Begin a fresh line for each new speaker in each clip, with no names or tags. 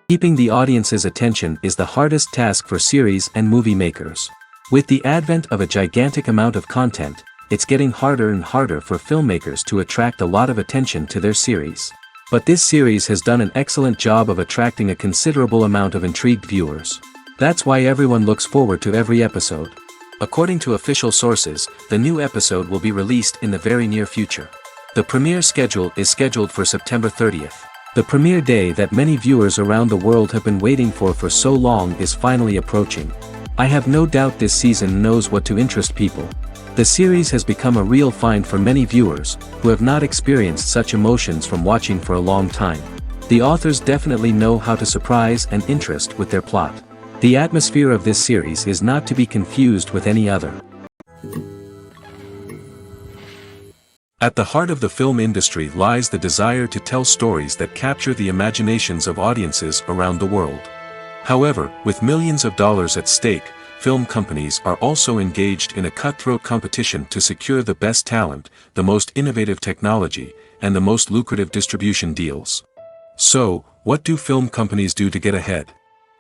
Keeping the audience's attention is the hardest task for series and movie makers. With the advent of a gigantic amount of content, it's getting harder and harder for filmmakers to attract a lot of attention to their series. But this series has done an excellent job of attracting a considerable amount of intrigued viewers. That's why everyone looks forward to every episode. According to official sources, the new episode will be released in the very near future. The premiere schedule is scheduled for September 30th. The premiere day that many viewers around the world have been waiting for so long is finally approaching. I have no doubt this season knows what to interest people. The series has become a real find for many viewers, who have not experienced such emotions from watching for a long time. The authors definitely know how to surprise and interest with their plot. The atmosphere of this series is not to be confused with any other. At the heart of the film industry lies the desire to tell stories that capture the imaginations of audiences around the world. However, with millions of dollars at stake, film companies are also engaged in a cutthroat competition to secure the best talent, the most innovative technology, and the most lucrative distribution deals. So, what do film companies do to get ahead?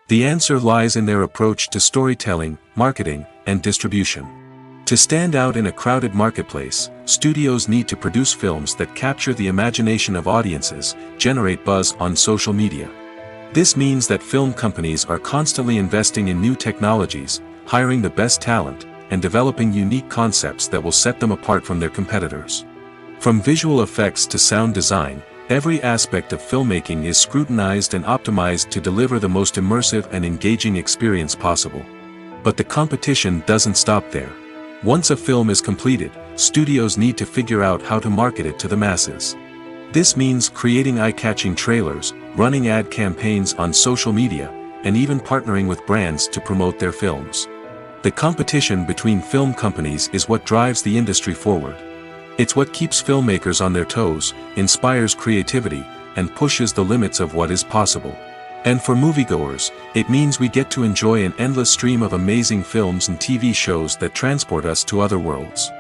The answer lies in their approach to storytelling, marketing, and distribution. To stand out in a crowded marketplace, studios need to produce films that capture the imagination of audiences, generate buzz on social media. This means that film companies are constantly investing in new technologies, hiring the best talent, and developing unique concepts that will set them apart from their competitors. From visual effects to sound design, every aspect of filmmaking is scrutinized and optimized to deliver the most immersive and engaging experience possible. But the competition doesn't stop there. Once a film is completed, studios need to figure out how to market it to the masses. This means creating eye-catching trailers, running ad campaigns on social media, and even partnering with brands to promote their films. The competition between film companies is what drives the industry forward. It's what keeps filmmakers on their toes, inspires creativity, and pushes the limits of what is possible. And for moviegoers, it means we get to enjoy an endless stream of amazing films and TV shows that transport us to other worlds.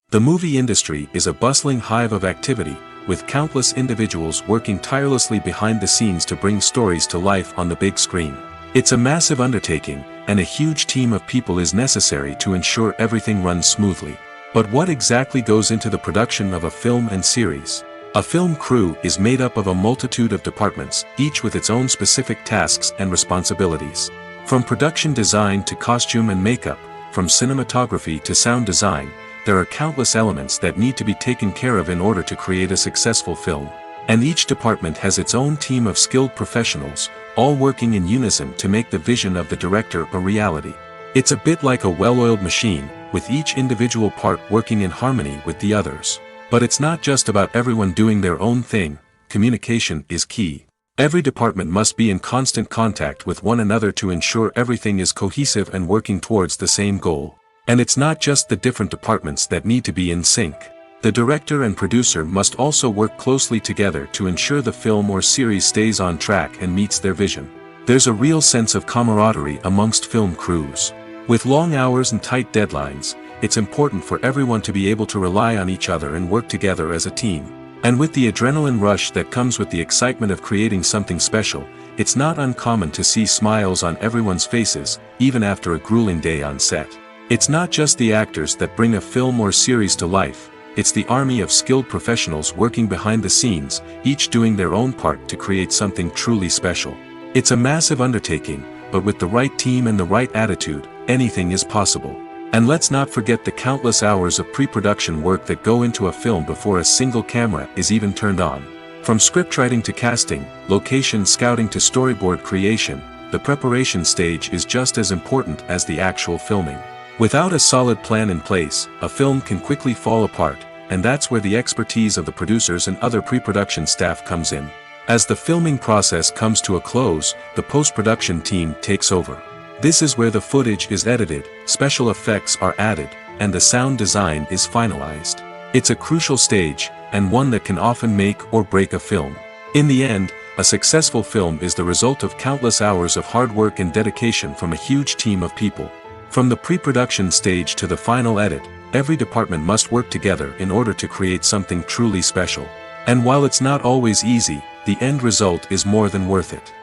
The movie industry is a bustling hive of activity, with countless individuals working tirelessly behind the scenes to bring stories to life on the big screen. It's a massive undertaking, and a huge team of people is necessary to ensure everything runs smoothly. But what exactly goes into the production of a film and series? A film crew is made up of a multitude of departments, each with its own specific tasks and responsibilities. From production design to costume and makeup, from cinematography to sound design, there are countless elements that need to be taken care of in order to create a successful film. And each department has its own team of skilled professionals, all working in unison to make the vision of the director a reality. It's a bit like a well-oiled machine, with each individual part working in harmony with the others. But it's not just about everyone doing their own thing. Communication is key. Every department must be in constant contact with one another to ensure everything is cohesive and working towards the same goal. And it's not just the different departments that need to be in sync. The director and producer must also work closely together to ensure the film or series stays on track and meets their vision. There's a real sense of camaraderie amongst film crews. With long hours and tight deadlines, it's important for everyone to be able to rely on each other and work together as a team. And with the adrenaline rush that comes with the excitement of creating something special, it's not uncommon to see smiles on everyone's faces, even after a grueling day on set. It's not just the actors that bring a film or series to life, it's the army of skilled professionals working behind the scenes, each doing their own part to create something truly special. It's a massive undertaking, but with the right team and the right attitude, anything is possible. And let's not forget the countless hours of pre-production work that go into a film before a single camera is even turned on. From scriptwriting to casting, location scouting to storyboard creation, the preparation stage is just as important as the actual filming. Without a solid plan in place, a film can quickly fall apart, and that's where the expertise of the producers and other pre-production staff comes in. As the filming process comes to a close, the post-production team takes over. This is where the footage is edited, special effects are added, and the sound design is finalized. It's a crucial stage, and one that can often make or break a film. In the end, a successful film is the result of countless hours of hard work and dedication from a huge team of people. From the pre-production stage to the final edit, every department must work together in order to create something truly special. And while it's not always easy, the end result is more than worth it.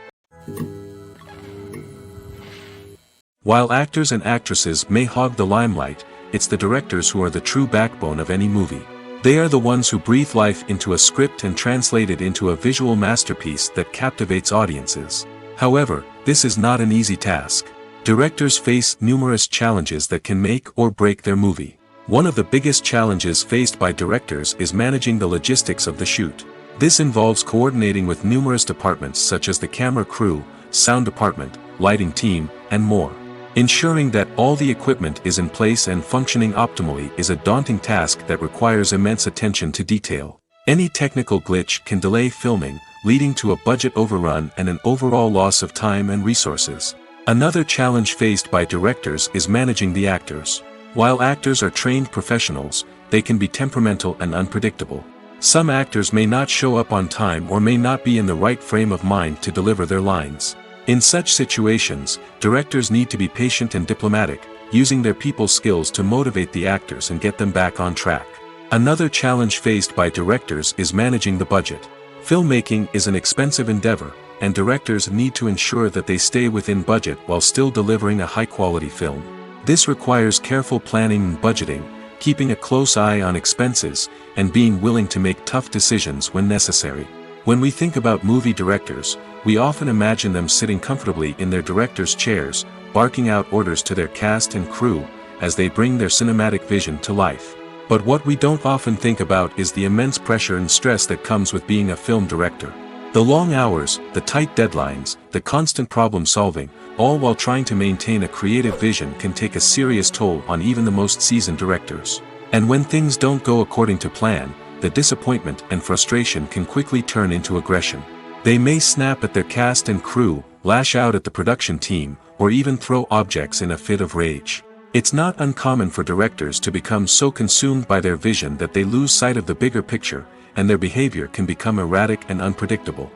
While actors and actresses may hog the limelight, it's the directors who are the true backbone of any movie. They are the ones who breathe life into a script and translate it into a visual masterpiece that captivates audiences. However, this is not an easy task. Directors face numerous challenges that can make or break their movie. One of the biggest challenges faced by directors is managing the logistics of the shoot. This involves coordinating with numerous departments such as the camera crew, sound department, lighting team, and more. Ensuring that all the equipment is in place and functioning optimally is a daunting task that requires immense attention to detail. Any technical glitch can delay filming, leading to a budget overrun and an overall loss of time and resources. Another challenge faced by directors is managing the actors. While actors are trained professionals, they can be temperamental and unpredictable. Some actors may not show up on time or may not be in the right frame of mind to deliver their lines. In such situations, directors need to be patient and diplomatic, using their people skills to motivate the actors and get them back on track. Another challenge faced by directors is managing the budget. Filmmaking is an expensive endeavor, and directors need to ensure that they stay within budget while still delivering a high-quality film. This requires careful planning and budgeting, keeping a close eye on expenses, and being willing to make tough decisions when necessary. When we think about movie directors, we often imagine them sitting comfortably in their director's chairs, barking out orders to their cast and crew, as they bring their cinematic vision to life. But what we don't often think about is the immense pressure and stress that comes with being a film director. The long hours, the tight deadlines, the constant problem solving, all while trying to maintain a creative vision can take a serious toll on even the most seasoned directors. And when things don't go according to plan, the disappointment and frustration can quickly turn into aggression. They may snap at their cast and crew, lash out at the production team, or even throw objects in a fit of rage. It's not uncommon for directors to become so consumed by their vision that they lose sight of the bigger picture, and their behavior can become erratic and unpredictable.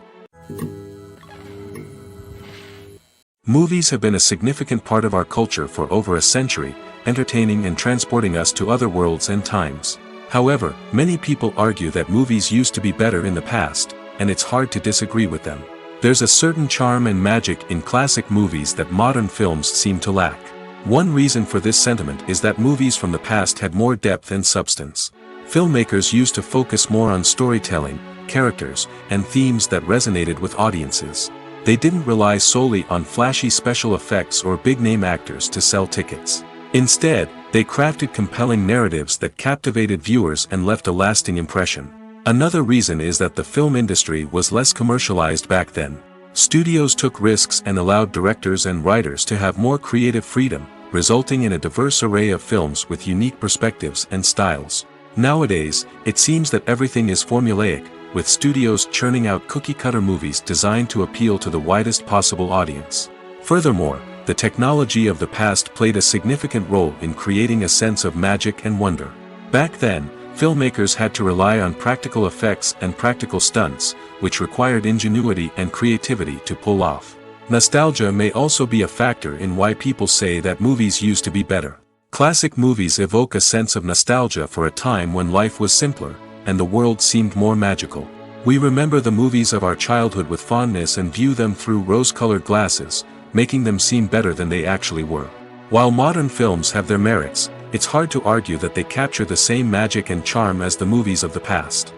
Movies have been a significant part of our culture for over a century, entertaining and transporting us to other worlds and times. However, many people argue that movies used to be better in the past, and it's hard to disagree with them. There's a certain charm and magic in classic movies that modern films seem to lack. One reason for this sentiment is that movies from the past had more depth and substance. Filmmakers used to focus more on storytelling, characters, and themes that resonated with audiences. They didn't rely solely on flashy special effects or big-name actors to sell tickets. Instead, they crafted compelling narratives that captivated viewers and left a lasting impression. Another reason is that the film industry was less commercialized back then. Studios took risks and allowed directors and writers to have more creative freedom, resulting in a diverse array of films with unique perspectives and styles. Nowadays, it seems that everything is formulaic, with studios churning out cookie-cutter movies designed to appeal to the widest possible audience. Furthermore, the technology of the past played a significant role in creating a sense of magic and wonder. Back then, filmmakers had to rely on practical effects and practical stunts, which required ingenuity and creativity to pull off. Nostalgia may also be a factor in why people say that movies used to be better. Classic movies evoke a sense of nostalgia for a time when life was simpler, and the world seemed more magical. We remember the movies of our childhood with fondness and view them through rose-colored glasses, making them seem better than they actually were. While modern films have their merits, it's hard to argue that they capture the same magic and charm as the movies of the past.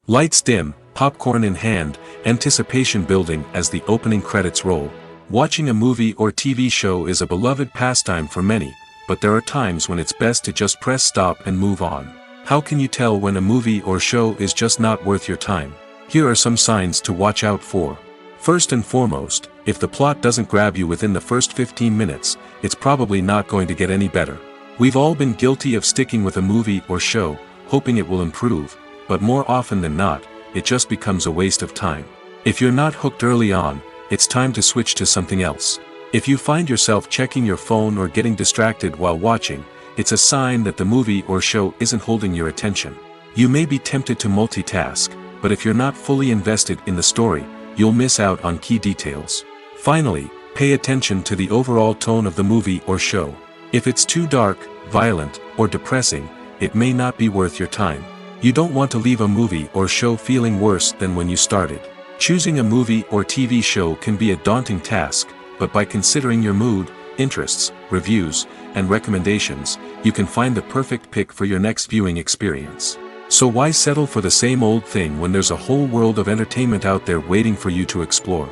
Lights dim, popcorn in hand, anticipation building as the opening credits roll. Watching a movie or TV show is a beloved pastime for many, but there are times when it's best to just press stop and move on. How can you tell when a movie or show is just not worth your time? Here are some signs to watch out for. First and foremost, if the plot doesn't grab you within the first 15 minutes, it's probably not going to get any better. We've all been guilty of sticking with a movie or show, hoping it will improve, but more often than not, it just becomes a waste of time. If you're not hooked early on, it's time to switch to something else. If you find yourself checking your phone or getting distracted while watching, it's a sign that the movie or show isn't holding your attention. You may be tempted to multitask, but if you're not fully invested in the story, you'll miss out on key details. Finally, pay attention to the overall tone of the movie or show. If it's too dark, violent, or depressing, it may not be worth your time. You don't want to leave a movie or show feeling worse than when you started. Choosing a movie or TV show can be a daunting task, but by considering your mood, interests, reviews, and recommendations, you can find the perfect pick for your next viewing experience. So why settle for the same old thing when there's a whole world of entertainment out there waiting for you to explore?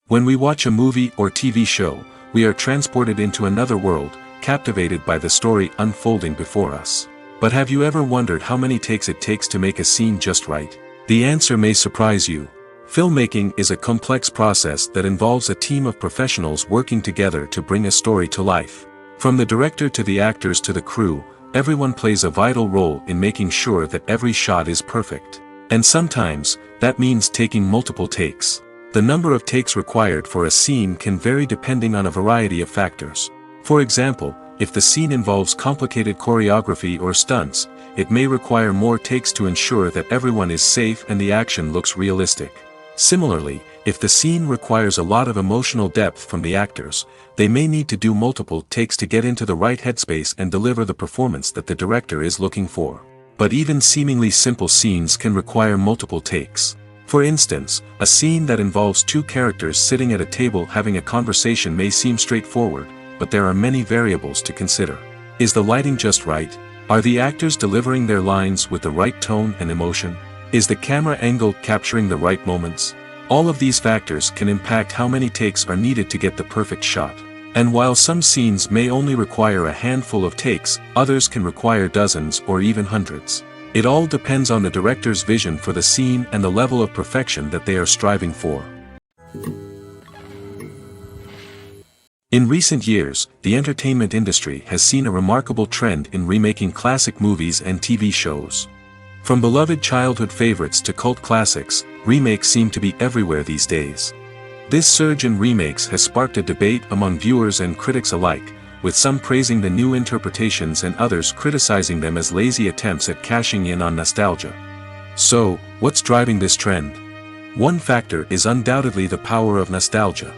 When we watch a movie or TV show, we are transported into another world, captivated by the story unfolding before us. But have you ever wondered how many takes it takes to make a scene just right? The answer may surprise you. Filmmaking is a complex process that involves a team of professionals working together to bring a story to life. From the director to the actors to the crew, everyone plays a vital role in making sure that every shot is perfect. And sometimes, that means taking multiple takes. The number of takes required for a scene can vary depending on a variety of factors. For example, if the scene involves complicated choreography or stunts, it may require more takes to ensure that everyone is safe and the action looks realistic. Similarly, if the scene requires a lot of emotional depth from the actors, they may need to do multiple takes to get into the right headspace and deliver the performance that the director is looking for. But even seemingly simple scenes can require multiple takes. For instance, a scene that involves two characters sitting at a table having a conversation may seem straightforward, but there are many variables to consider. Is the lighting just right? Are the actors delivering their lines with the right tone and emotion? Is the camera angle capturing the right moments? All of these factors can impact how many takes are needed to get the perfect shot. And while some scenes may only require a handful of takes, others can require dozens or even hundreds. It all depends on the director's vision for the scene and the level of perfection that they are striving for. In recent years, the entertainment industry has seen a remarkable trend in remaking classic movies and TV shows. From beloved childhood favorites to cult classics, remakes seem to be everywhere these days. This surge in remakes has sparked a debate among viewers and critics alike, with some praising the new interpretations and others criticizing them as lazy attempts at cashing in on nostalgia. So, what's driving this trend? One factor is undoubtedly the power of nostalgia.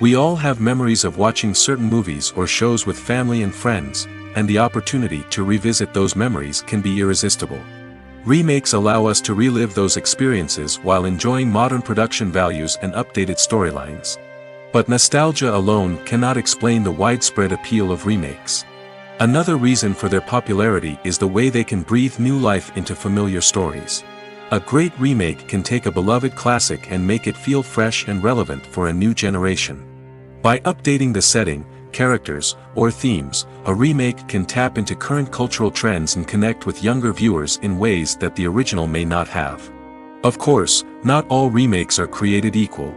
We all have memories of watching certain movies or shows with family and friends, and the opportunity to revisit those memories can be irresistible. Remakes allow us to relive those experiences while enjoying modern production values and updated storylines. But nostalgia alone cannot explain the widespread appeal of remakes. Another reason for their popularity is the way they can breathe new life into familiar stories. A great remake can take a beloved classic and make it feel fresh and relevant for a new generation. By updating the setting, characters, or themes, a remake can tap into current cultural trends and connect with younger viewers in ways that the original may not have. Of course, not all remakes are created equal.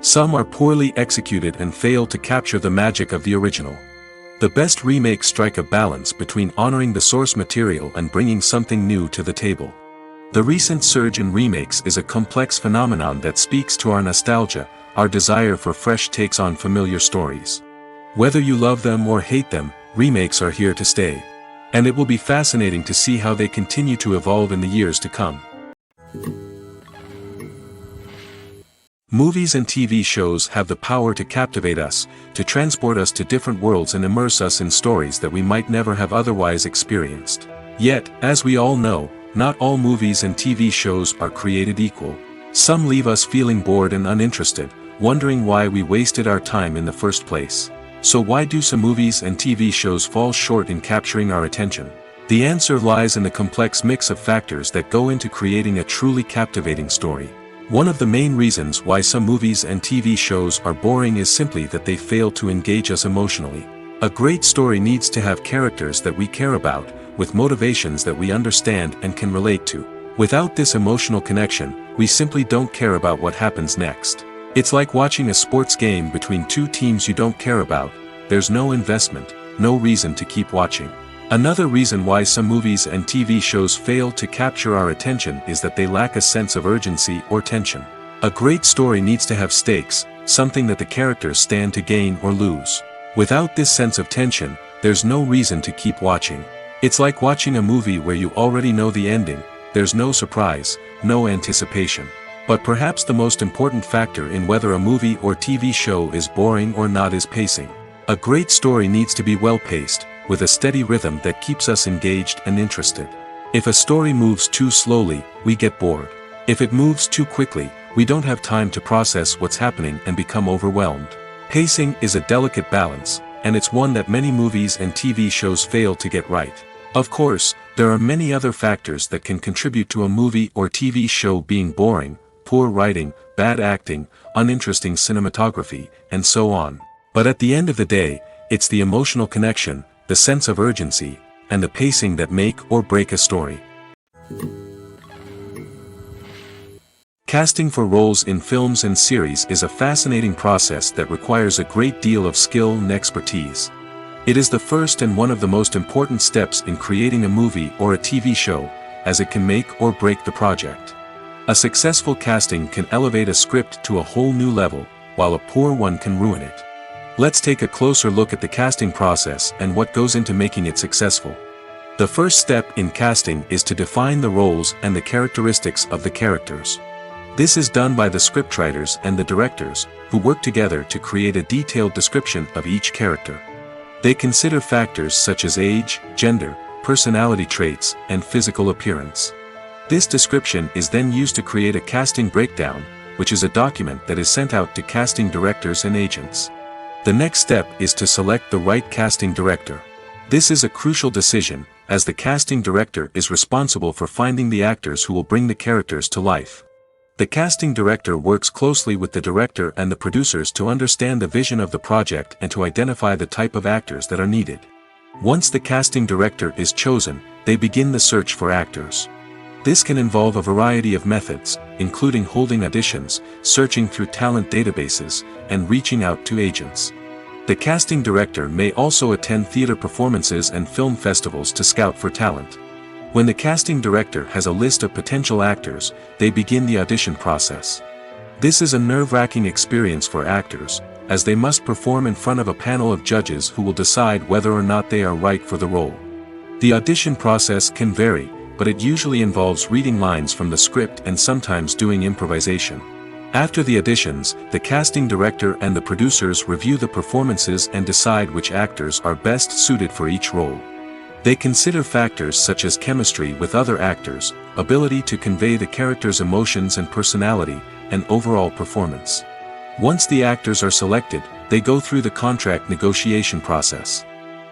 Some are poorly executed and fail to capture the magic of the original. The best remakes strike a balance between honoring the source material and bringing something new to the table. The recent surge in remakes is a complex phenomenon that speaks to our nostalgia, our desire for fresh takes on familiar stories. Whether you love them or hate them, remakes are here to stay. And it will be fascinating to see how they continue to evolve in the years to come. Movies and TV shows have the power to captivate us, to transport us to different worlds and immerse us in stories that we might never have otherwise experienced. Yet, as we all know, not all movies and TV shows are created equal. Some leave us feeling bored and uninterested, wondering why we wasted our time in the first place. So why do some movies and TV shows fall short in capturing our attention? The answer lies in the complex mix of factors that go into creating a truly captivating story. One of the main reasons why some movies and TV shows are boring is simply that they fail to engage us emotionally. A great story needs to have characters that we care about, with motivations that we understand and can relate to. Without this emotional connection, we simply don't care about what happens next. It's like watching a sports game between two teams you don't care about. There's no investment, no reason to keep watching. Another reason why some movies and TV shows fail to capture our attention is that they lack a sense of urgency or tension. A great story needs to have stakes, something that the characters stand to gain or lose. Without this sense of tension, there's no reason to keep watching. It's like watching a movie where you already know the ending. There's no surprise, no anticipation. But perhaps the most important factor in whether a movie or TV show is boring or not is pacing. A great story needs to be well-paced, with a steady rhythm that keeps us engaged and interested. If a story moves too slowly, we get bored. If it moves too quickly, we don't have time to process what's happening and become overwhelmed. Pacing is a delicate balance, and it's one that many movies and TV shows fail to get right. Of course, there are many other factors that can contribute to a movie or TV show being boring: poor writing, bad acting, uninteresting cinematography, and so on. But at the end of the day, it's the emotional connection, the sense of urgency, and the pacing that make or break a story. Casting for roles in films and series is a fascinating process that requires a great deal of skill and expertise. It is the first and one of the most important steps in creating a movie or a TV show, as it can make or break the project. A successful casting can elevate a script to a whole new level, while a poor one can ruin it. Let's take a closer look at the casting process and what goes into making it successful. The first step in casting is to define the roles and the characteristics of the characters. This is done by the scriptwriters and the directors, who work together to create a detailed description of each character. They consider factors such as age, gender, personality traits, and physical appearance. This description is then used to create a casting breakdown, which is a document that is sent out to casting directors and agents. The next step is to select the right casting director. This is a crucial decision, as the casting director is responsible for finding the actors who will bring the characters to life. The casting director works closely with the director and the producers to understand the vision of the project and to identify the type of actors that are needed. Once the casting director is chosen, they begin the search for actors. This can involve a variety of methods, including holding auditions, searching through talent databases, and reaching out to agents. The casting director may also attend theater performances and film festivals to scout for talent. When the casting director has a list of potential actors, they begin the audition process. This is a nerve-wracking experience for actors, as they must perform in front of a panel of judges who will decide whether or not they are right for the role. The audition process can vary, but it usually involves reading lines from the script and sometimes doing improvisation. After the auditions, the casting director and the producers review the performances and decide which actors are best suited for each role. They consider factors such as chemistry with other actors, ability to convey the character's emotions and personality, and overall performance. Once the actors are selected, they go through the contract negotiation process.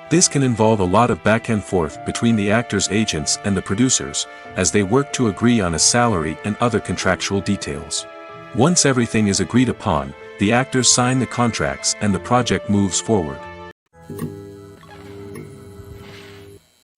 This can involve a lot of back and forth between the actors' agents and the producers, as they work to agree on a salary and other contractual details. Once everything is agreed upon, the actors sign the contracts and the project moves forward.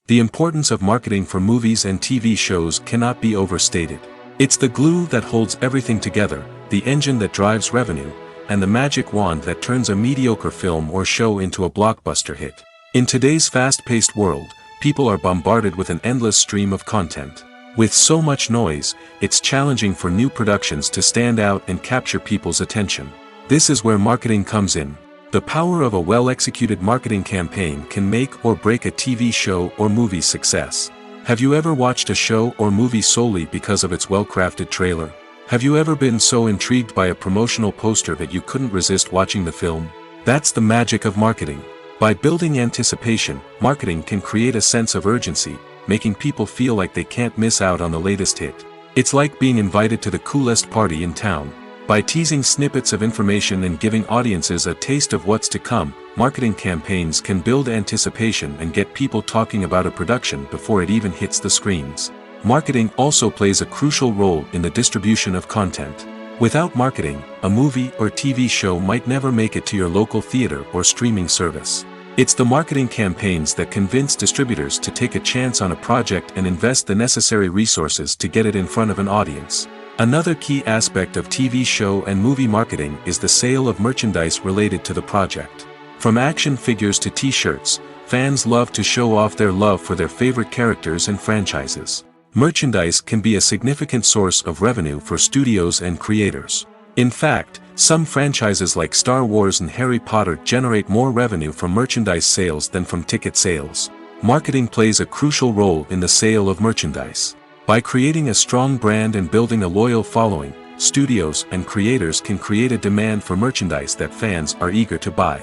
The importance of marketing for movies and TV shows cannot be overstated. It's the glue that holds everything together, the engine that drives revenue, and the magic wand that turns a mediocre film or show into a blockbuster hit. In today's fast-paced world, people are bombarded with an endless stream of content. With so much noise, it's challenging for new productions to stand out and capture people's attention. This is where marketing comes in. The power of a well-executed marketing campaign can make or break a TV show or movie's success. Have you ever watched a show or movie solely because of its well-crafted trailer? Have you ever been so intrigued by a promotional poster that you couldn't resist watching the film? That's the magic of marketing. By building anticipation, marketing can create a sense of urgency, making people feel like they can't miss out on the latest hit. It's like being invited to the coolest party in town. By teasing snippets of information and giving audiences a taste of what's to come, marketing campaigns can build anticipation and get people talking about a production before it even hits the screens. Marketing also plays a crucial role in the distribution of content. Without marketing, a movie or TV show might never make it to your local theater or streaming service. It's the marketing campaigns that convince distributors to take a chance on a project and invest the necessary resources to get it in front of an audience. Another key aspect of TV show and movie marketing is the sale of merchandise related to the project. From action figures to t-shirts, fans love to show off their love for their favorite characters and franchises. Merchandise can be a significant source of revenue for studios and creators. In fact, some franchises like Star Wars and Harry Potter generate more revenue from merchandise sales than from ticket sales. Marketing plays a crucial role in the sale of merchandise. By creating a strong brand and building a loyal following, studios and creators can create a demand for merchandise that fans are eager to buy.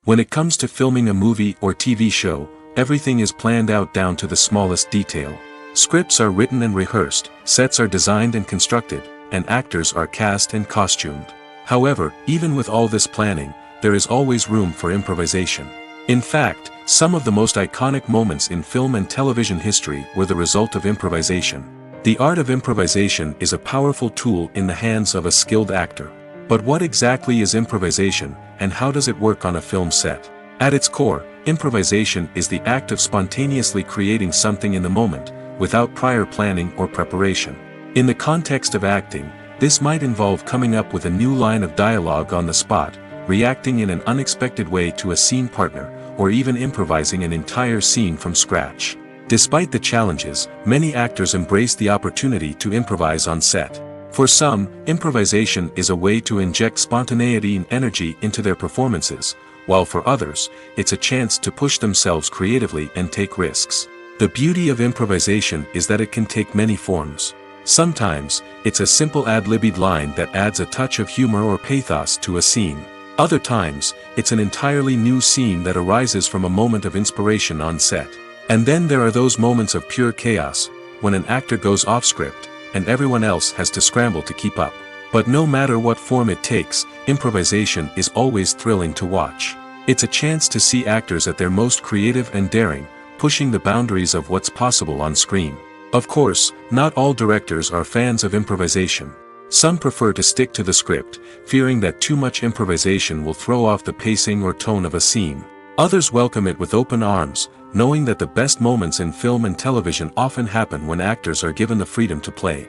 When it comes to filming a movie or TV show, everything is planned out down to the smallest detail. Scripts are written and rehearsed, sets are designed and constructed, and actors are cast and costumed. However, even with all this planning, there is always room for improvisation. In fact, some of the most iconic moments in film and television history were the result of improvisation. The art of improvisation is a powerful tool in the hands of a skilled actor. But what exactly is improvisation, and how does it work on a film set? At its core, improvisation is the act of spontaneously creating something in the moment, without prior planning or preparation. In the context of acting, this might involve coming up with a new line of dialogue on the spot, reacting in an unexpected way to a scene partner, or even improvising an entire scene from scratch. Despite the challenges, many actors embrace the opportunity to improvise on set. For some, improvisation is a way to inject spontaneity and energy into their performances, while for others, it's a chance to push themselves creatively and take risks. The beauty of improvisation is that it can take many forms. Sometimes, it's a simple ad-libbed line that adds a touch of humor or pathos to a scene. Other times, it's an entirely new scene that arises from a moment of inspiration on set. And then there are those moments of pure chaos, when an actor goes off script, and everyone else has to scramble to keep up. But no matter what form it takes, improvisation is always thrilling to watch. It's a chance to see actors at their most creative and daring, pushing the boundaries of what's possible on screen. Of course, not all directors are fans of improvisation. Some prefer to stick to the script, fearing that too much improvisation will throw off the pacing or tone of a scene. Others welcome it with open arms, knowing that the best moments in film and television often happen when actors are given the freedom to play.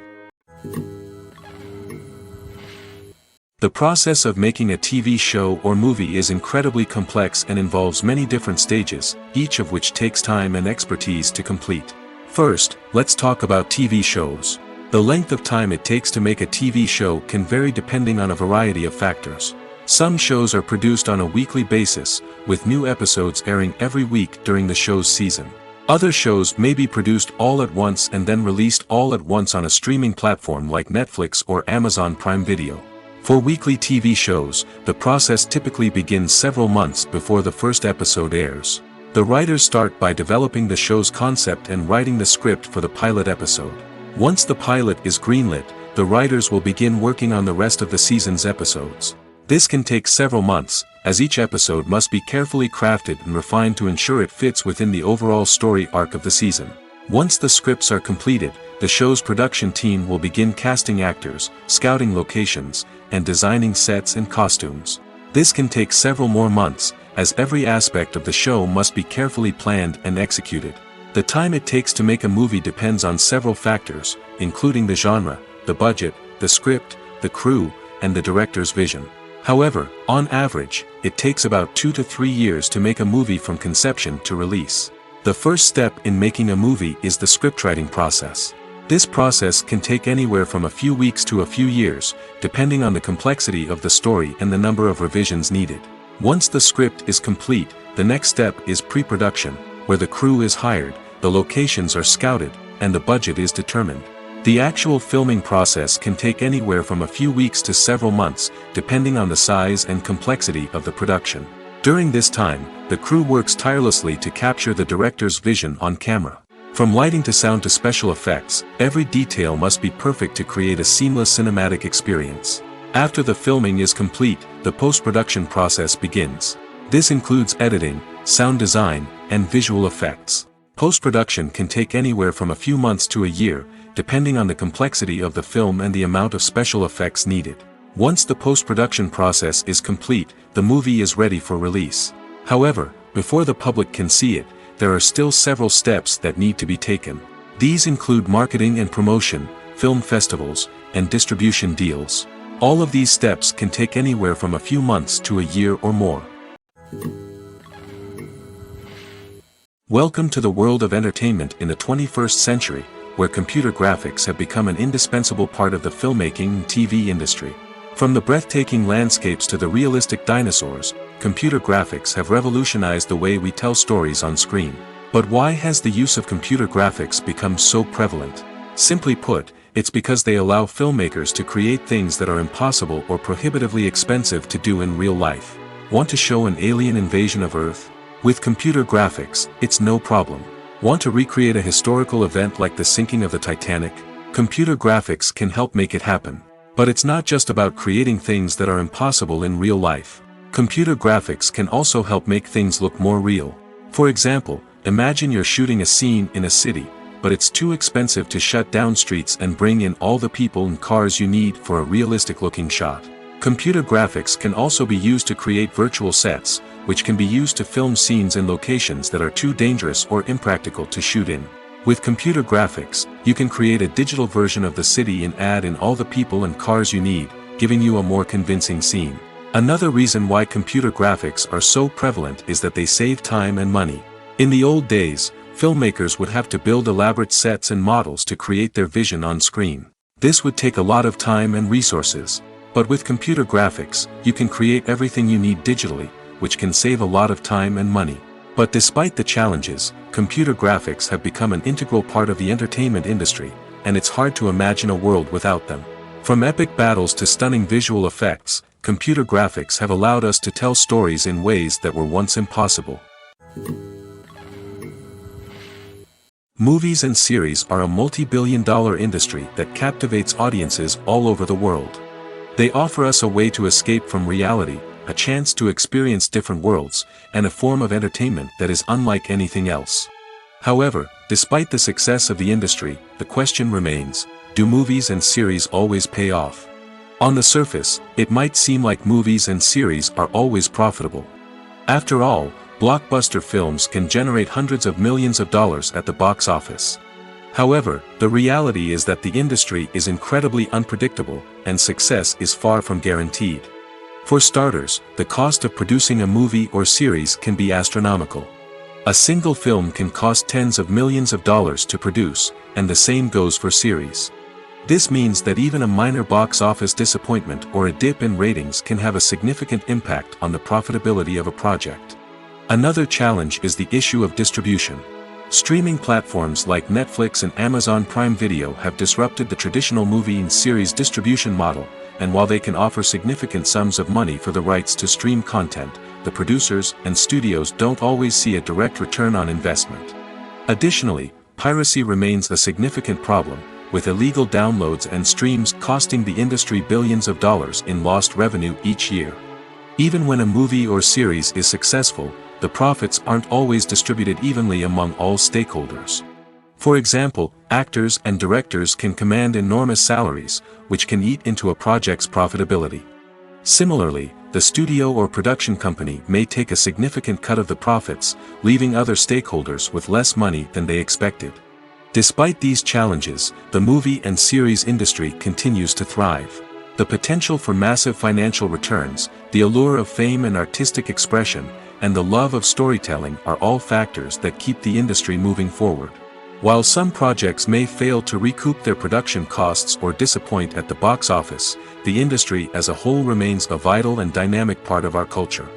The process of making a TV show or movie is incredibly complex and involves many different stages, each of which takes time and expertise to complete. First, let's talk about TV shows. The length of time it takes to make a TV show can vary depending on a variety of factors. Some shows are produced on a weekly basis, with new episodes airing every week during the show's season. Other shows may be produced all at once and then released all at once on a streaming platform like Netflix or Amazon Prime Video. For weekly TV shows, the process typically begins several months before the first episode airs. The writers start by developing the show's concept and writing the script for the pilot episode. Once the pilot is greenlit, the writers will begin working on the rest of the season's episodes. This can take several months, as each episode must be carefully crafted and refined to ensure it fits within the overall story arc of the season. Once the scripts are completed, the show's production team will begin casting actors, scouting locations, and designing sets and costumes. This can take several more months, as every aspect of the show must be carefully planned and executed. The time it takes to make a movie depends on several factors, including the genre, the budget, the script, the crew, and the director's vision. However, on average, it takes about 2 to 3 years to make a movie from conception to release. The first step in making a movie is the scriptwriting process. This process can take anywhere from a few weeks to a few years, depending on the complexity of the story and the number of revisions needed. Once the script is complete, the next step is pre-production, where the crew is hired, the locations are scouted, and the budget is determined. The actual filming process can take anywhere from a few weeks to several months, depending on the size and complexity of the production. During this time, the crew works tirelessly to capture the director's vision on camera. From lighting to sound to special effects, every detail must be perfect to create a seamless cinematic experience. After the filming is complete, the post-production process begins. This includes editing, sound design, and visual effects. Post-production can take anywhere from a few months to a year, depending on the complexity of the film and the amount of special effects needed. Once the post-production process is complete, the movie is ready for release. However, before the public can see it, there are still several steps that need to be taken. These include marketing and promotion, film festivals, and distribution deals. All of these steps can take anywhere from a few months to a year or more. Welcome to the world of entertainment in the 21st century, where computer graphics have become an indispensable part of the filmmaking and TV industry. From the breathtaking landscapes to the realistic dinosaurs, computer graphics have revolutionized the way we tell stories on screen. But why has the use of computer graphics become so prevalent? Simply put, It's because they allow filmmakers to create things that are impossible or prohibitively expensive to do in real life. Want to show an alien invasion of Earth? With computer graphics, it's no problem. Want to recreate a historical event like the sinking of the Titanic? Computer graphics can help make it happen. But it's not just about creating things that are impossible in real life. Computer graphics can also help make things look more real. For example, imagine you're shooting a scene in a city, but it's too expensive to shut down streets and bring in all the people and cars you need for a realistic-looking shot. Computer graphics can also be used to create virtual sets, which can be used to film scenes in locations that are too dangerous or impractical to shoot in. With computer graphics, you can create a digital version of the city and add in all the people and cars you need, giving you a more convincing scene. Another reason why computer graphics are so prevalent is that they save time and money. In the old days, filmmakers would have to build elaborate sets and models to create their vision on screen. This would take a lot of time and resources. But with computer graphics, you can create everything you need digitally, which can save a lot of time and money. But despite the challenges, computer graphics have become an integral part of the entertainment industry, and it's hard to imagine a world without them. From epic battles to stunning visual effects, computer graphics have allowed us to tell stories in ways that were once impossible. Movies and series are a multi-billion-dollar industry that captivates audiences all over the world. They offer us a way to escape from reality, a chance to experience different worlds, and a form of entertainment that is unlike anything else. However, despite the success of the industry, the question remains, do movies and series always pay off? On the surface, it might seem like movies and series are always profitable. After all, blockbuster films can generate hundreds of millions of dollars at the box office. However, the reality is that the industry is incredibly unpredictable, and success is far from guaranteed. For starters, the cost of producing a movie or series can be astronomical. A single film can cost tens of millions of dollars to produce, and the same goes for series. This means that even a minor box office disappointment or a dip in ratings can have a significant impact on the profitability of a project. Another challenge is the issue of distribution. Streaming platforms like Netflix and Amazon Prime Video have disrupted the traditional movie and series distribution model, and while they can offer significant sums of money for the rights to stream content, the producers and studios don't always see a direct return on investment. Additionally, piracy remains a significant problem, with illegal downloads and streams costing the industry billions of dollars in lost revenue each year. Even when a movie or series is successful, the profits aren't always distributed evenly among all stakeholders. For example, actors and directors can command enormous salaries, which can eat into a project's profitability. Similarly, the studio or production company may take a significant cut of the profits, leaving other stakeholders with less money than they expected. Despite these challenges, the movie and series industry continues to thrive. The potential for massive financial returns, the allure of fame and artistic expression, and the love of storytelling are all factors that keep the industry moving forward. While some projects may fail to recoup their production costs or disappoint at the box office, the industry as a whole remains a vital and dynamic part of our culture.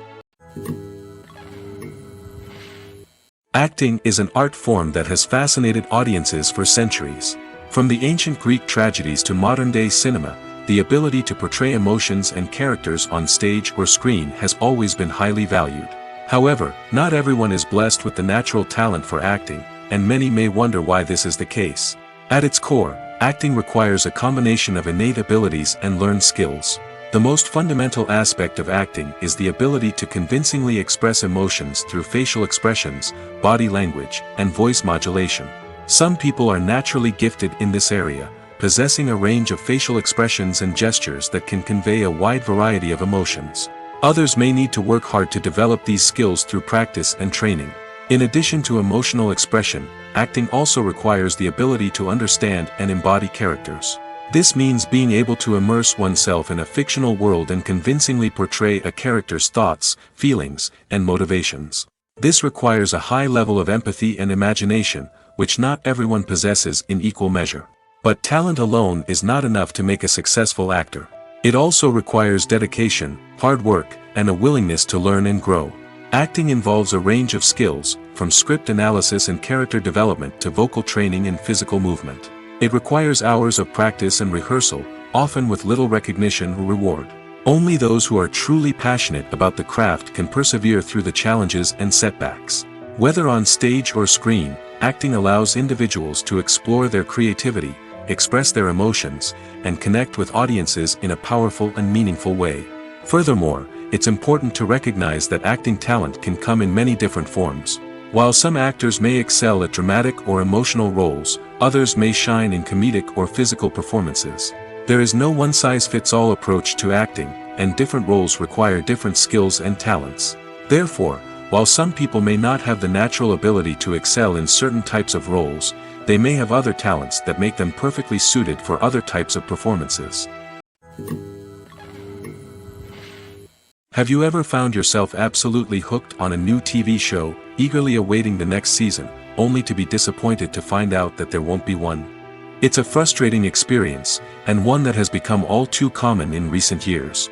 Acting is an art form that has fascinated audiences for centuries. From the ancient Greek tragedies to modern-day cinema, the ability to portray emotions and characters on stage or screen has always been highly valued. However, not everyone is blessed with the natural talent for acting, and many may wonder why this is the case. At its core, acting requires a combination of innate abilities and learned skills. The most fundamental aspect of acting is the ability to convincingly express emotions through facial expressions, body language, and voice modulation. Some people are naturally gifted in this area, possessing a range of facial expressions and gestures that can convey a wide variety of emotions. Others may need to work hard to develop these skills through practice and training. In addition to emotional expression, acting also requires the ability to understand and embody characters. This means being able to immerse oneself in a fictional world and convincingly portray a character's thoughts, feelings, and motivations. This requires a high level of empathy and imagination, which not everyone possesses in equal measure. But talent alone is not enough to make a successful actor. It also requires dedication, hard work, and a willingness to learn and grow. Acting involves a range of skills, from script analysis and character development to vocal training and physical movement. It requires hours of practice and rehearsal, often with little recognition or reward. Only those who are truly passionate about the craft can persevere through the challenges and setbacks. Whether on stage or screen, acting allows individuals to explore their creativity, express their emotions, and connect with audiences in a powerful and meaningful way. Furthermore, it's important to recognize that acting talent can come in many different forms. While some actors may excel at dramatic or emotional roles, others may shine in comedic or physical performances. There is no one-size-fits-all approach to acting, and different roles require different skills and talents. Therefore, while some people may not have the natural ability to excel in certain types of roles, they may have other talents that make them perfectly suited for other types of performances. Have you ever found yourself absolutely hooked on a new TV show, eagerly awaiting the next season, only to be disappointed to find out that there won't be one? It's a frustrating experience, and one that has become all too common in recent years.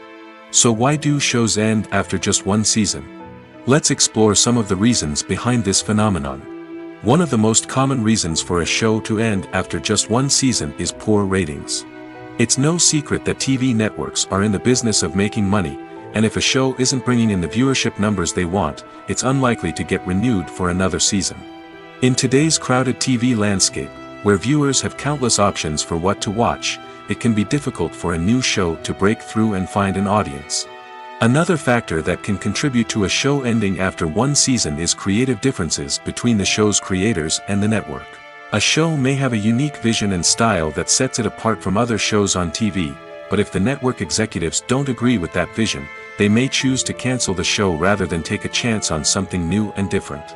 So why do shows end after just one season? Let's explore some of the reasons behind this phenomenon. One of the most common reasons for a show to end after just one season is poor ratings. It's no secret that TV networks are in the business of making money, and if a show isn't bringing in the viewership numbers they want, it's unlikely to get renewed for another season. In today's crowded TV landscape, where viewers have countless options for what to watch, it can be difficult for a new show to break through and find an audience. Another factor that can contribute to a show ending after one season is creative differences between the show's creators and the network. A show may have a unique vision and style that sets it apart from other shows on TV, but if the network executives don't agree with that vision, they may choose to cancel the show rather than take a chance on something new and different.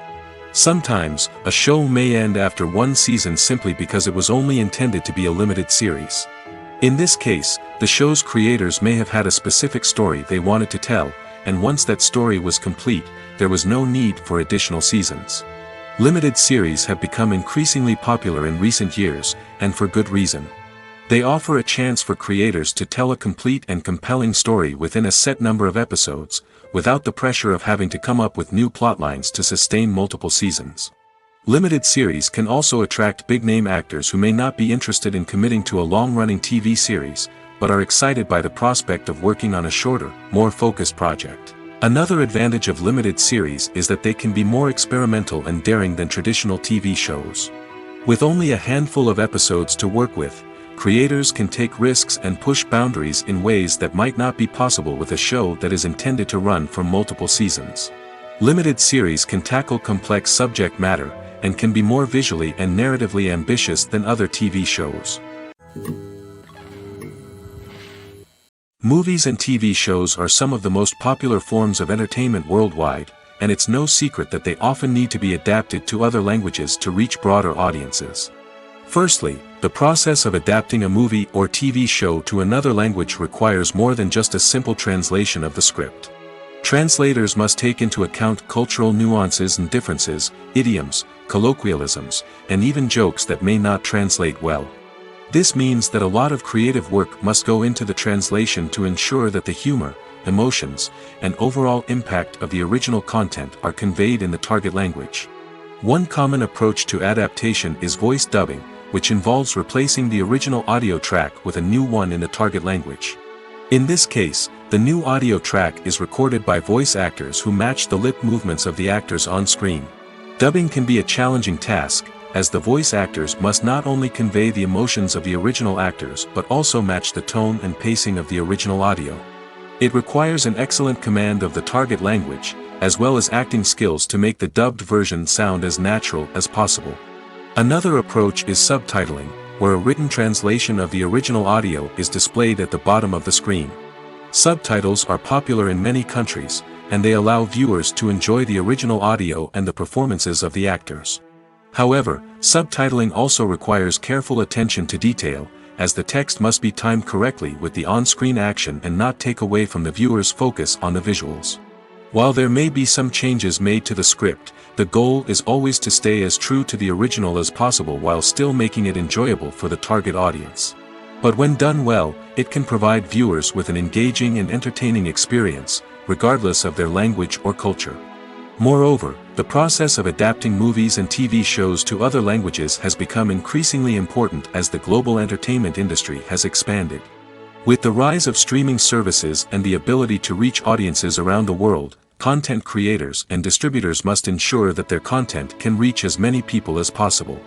Sometimes, a show may end after one season simply because it was only intended to be a limited series. In this case, the show's creators may have had a specific story they wanted to tell, and once that story was complete, there was no need for additional seasons. Limited series have become increasingly popular in recent years, and for good reason. They offer a chance for creators to tell a complete and compelling story within a set number of episodes, without the pressure of having to come up with new plotlines to sustain multiple seasons. Limited series can also attract big-name actors who may not be interested in committing to a long-running TV series, but are excited by the prospect of working on a shorter, more focused project. Another advantage of limited series is that they can be more experimental and daring than traditional TV shows. With only a handful of episodes to work with, creators can take risks and push boundaries in ways that might not be possible with a show that is intended to run for multiple seasons. Limited series can tackle complex subject matter, and can be more visually and narratively ambitious than other TV shows. Movies and TV shows are some of the most popular forms of entertainment worldwide, and it's no secret that they often need to be adapted to other languages to reach broader audiences. Firstly, the process of adapting a movie or TV show to another language requires more than just a simple translation of the script. Translators must take into account cultural nuances and differences, idioms, colloquialisms, and even jokes that may not translate well. This means that a lot of creative work must go into the translation to ensure that the humor, emotions, and overall impact of the original content are conveyed in the target language. One common approach to adaptation is voice dubbing, which involves replacing the original audio track with a new one in the target language. In this case, the new audio track is recorded by voice actors who match the lip movements of the actors on screen. Dubbing can be a challenging task, as the voice actors must not only convey the emotions of the original actors but also match the tone and pacing of the original audio. It requires an excellent command of the target language, as well as acting skills to make the dubbed version sound as natural as possible. Another approach is subtitling, where a written translation of the original audio is displayed at the bottom of the screen. Subtitles are popular in many countries, and they allow viewers to enjoy the original audio and the performances of the actors. However, subtitling also requires careful attention to detail, as the text must be timed correctly with the on-screen action and not take away from the viewer's focus on the visuals. While there may be some changes made to the script, the goal is always to stay as true to the original as possible while still making it enjoyable for the target audience. But when done well, it can provide viewers with an engaging and entertaining experience, regardless of their language or culture. Moreover, the process of adapting movies and TV shows to other languages has become increasingly important as the global entertainment industry has expanded. With the rise of streaming services and the ability to reach audiences around the world, content creators and distributors must ensure that their content can reach as many people as possible.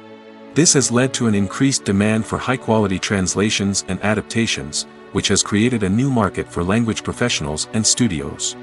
This has led to an increased demand for high-quality translations and adaptations, which has created a new market for language professionals and studios.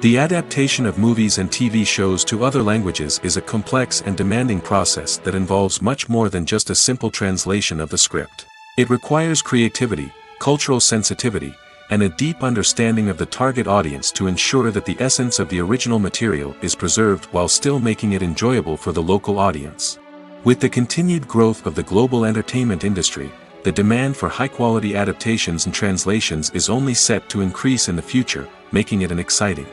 The adaptation of movies and TV shows to other languages is a complex and demanding process that involves much more than just a simple translation of the script. It requires creativity, cultural sensitivity, and a deep understanding of the target audience to ensure that the essence of the original material is preserved while still making it enjoyable for the local audience. With the continued growth of the global entertainment industry, the demand for high-quality adaptations and translations is only set to increase in the future, making it an exciting.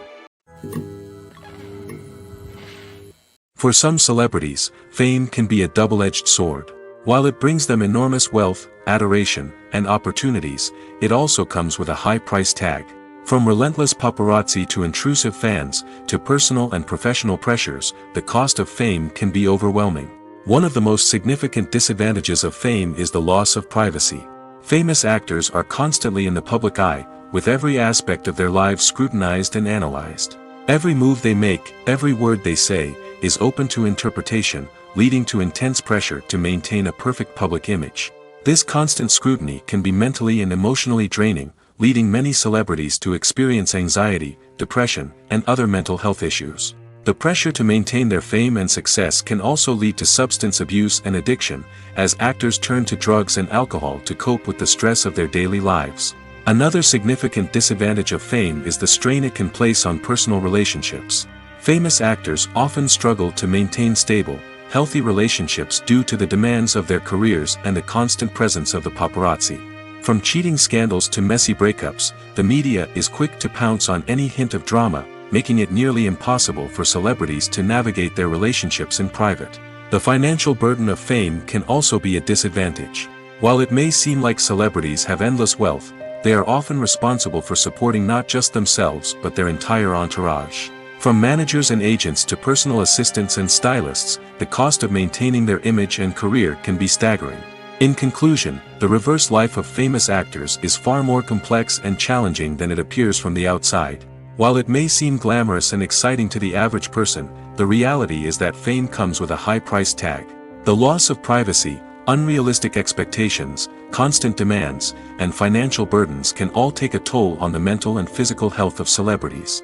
For some celebrities, fame can be a double-edged sword. While it brings them enormous wealth, adoration, and opportunities, it also comes with a high price tag. From relentless paparazzi to intrusive fans, to personal and professional pressures, the cost of fame can be overwhelming. One of the most significant disadvantages of fame is the loss of privacy. Famous actors are constantly in the public eye, with every aspect of their lives scrutinized and analyzed. Every move they make, every word they say, is open to interpretation, leading to intense pressure to maintain a perfect public image. This constant scrutiny can be mentally and emotionally draining, leading many celebrities to experience anxiety, depression, and other mental health issues. The pressure to maintain their fame and success can also lead to substance abuse and addiction, as actors turn to drugs and alcohol to cope with the stress of their daily lives. Another significant disadvantage of fame is the strain it can place on personal relationships. Famous actors often struggle to maintain stable, healthy relationships due to the demands of their careers and the constant presence of the paparazzi. From cheating scandals to messy breakups, the media is quick to pounce on any hint of drama, making it nearly impossible for celebrities to navigate their relationships in private. The financial burden of fame can also be a disadvantage. While it may seem like celebrities have endless wealth, they are often responsible for supporting not just themselves but their entire entourage. From managers and agents to personal assistants and stylists, the cost of maintaining their image and career can be staggering. In conclusion, the reverse life of famous actors is far more complex and challenging than it appears from the outside. While it may seem glamorous and exciting to the average person, the reality is that fame comes with a high price tag. The loss of privacy, unrealistic expectations, constant demands, and financial burdens can all take a toll on the mental and physical health of celebrities.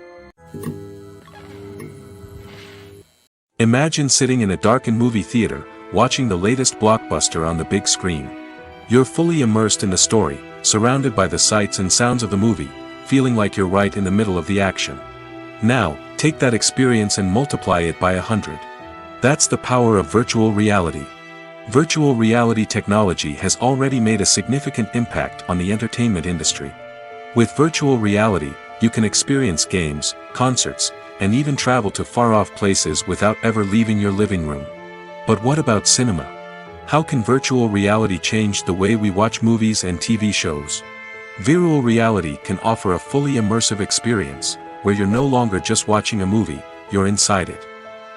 Imagine sitting in a darkened movie theater, watching the latest blockbuster on the big screen. You're fully immersed in the story, surrounded by the sights and sounds of the movie, feeling like you're right in the middle of the action. Now, take that experience and multiply it by 100. That's the power of virtual reality. Virtual reality technology has already made a significant impact on the entertainment industry. With virtual reality, you can experience games, concerts, and even travel to far-off places without ever leaving your living room. But what about cinema? How can virtual reality change the way we watch movies and TV shows? Virtual reality can offer a fully immersive experience, where you're no longer just watching a movie, you're inside it.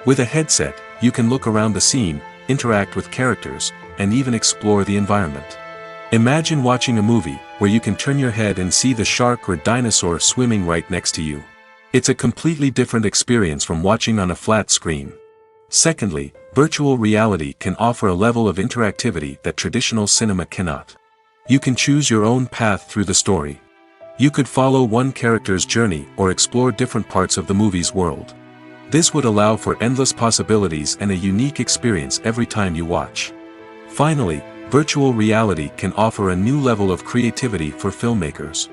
With a headset, you can look around the scene, interact with characters, and even explore the environment. Imagine watching a movie where you can turn your head and see the shark or dinosaur swimming right next to you. It's a completely different experience from watching on a flat screen. Secondly, virtual reality can offer a level of interactivity that traditional cinema cannot. You can choose your own path through the story. You could follow one character's journey or explore different parts of the movie's world. This would allow for endless possibilities and a unique experience every time you watch. Finally, virtual reality can offer a new level of creativity for filmmakers.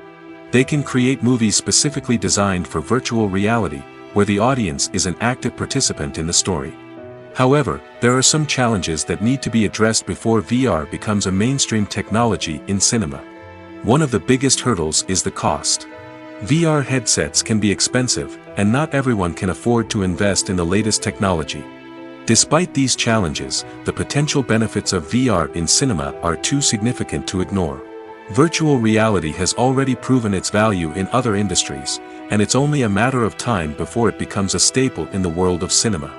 They can create movies specifically designed for virtual reality, where the audience is an active participant in the story. However, there are some challenges that need to be addressed before VR becomes a mainstream technology in cinema. One of the biggest hurdles is the cost. VR headsets can be expensive, and not everyone can afford to invest in the latest technology. Despite these challenges, the potential benefits of VR in cinema are too significant to ignore. Virtual reality has already proven its value in other industries, and it's only a matter of time before it becomes a staple in the world of cinema.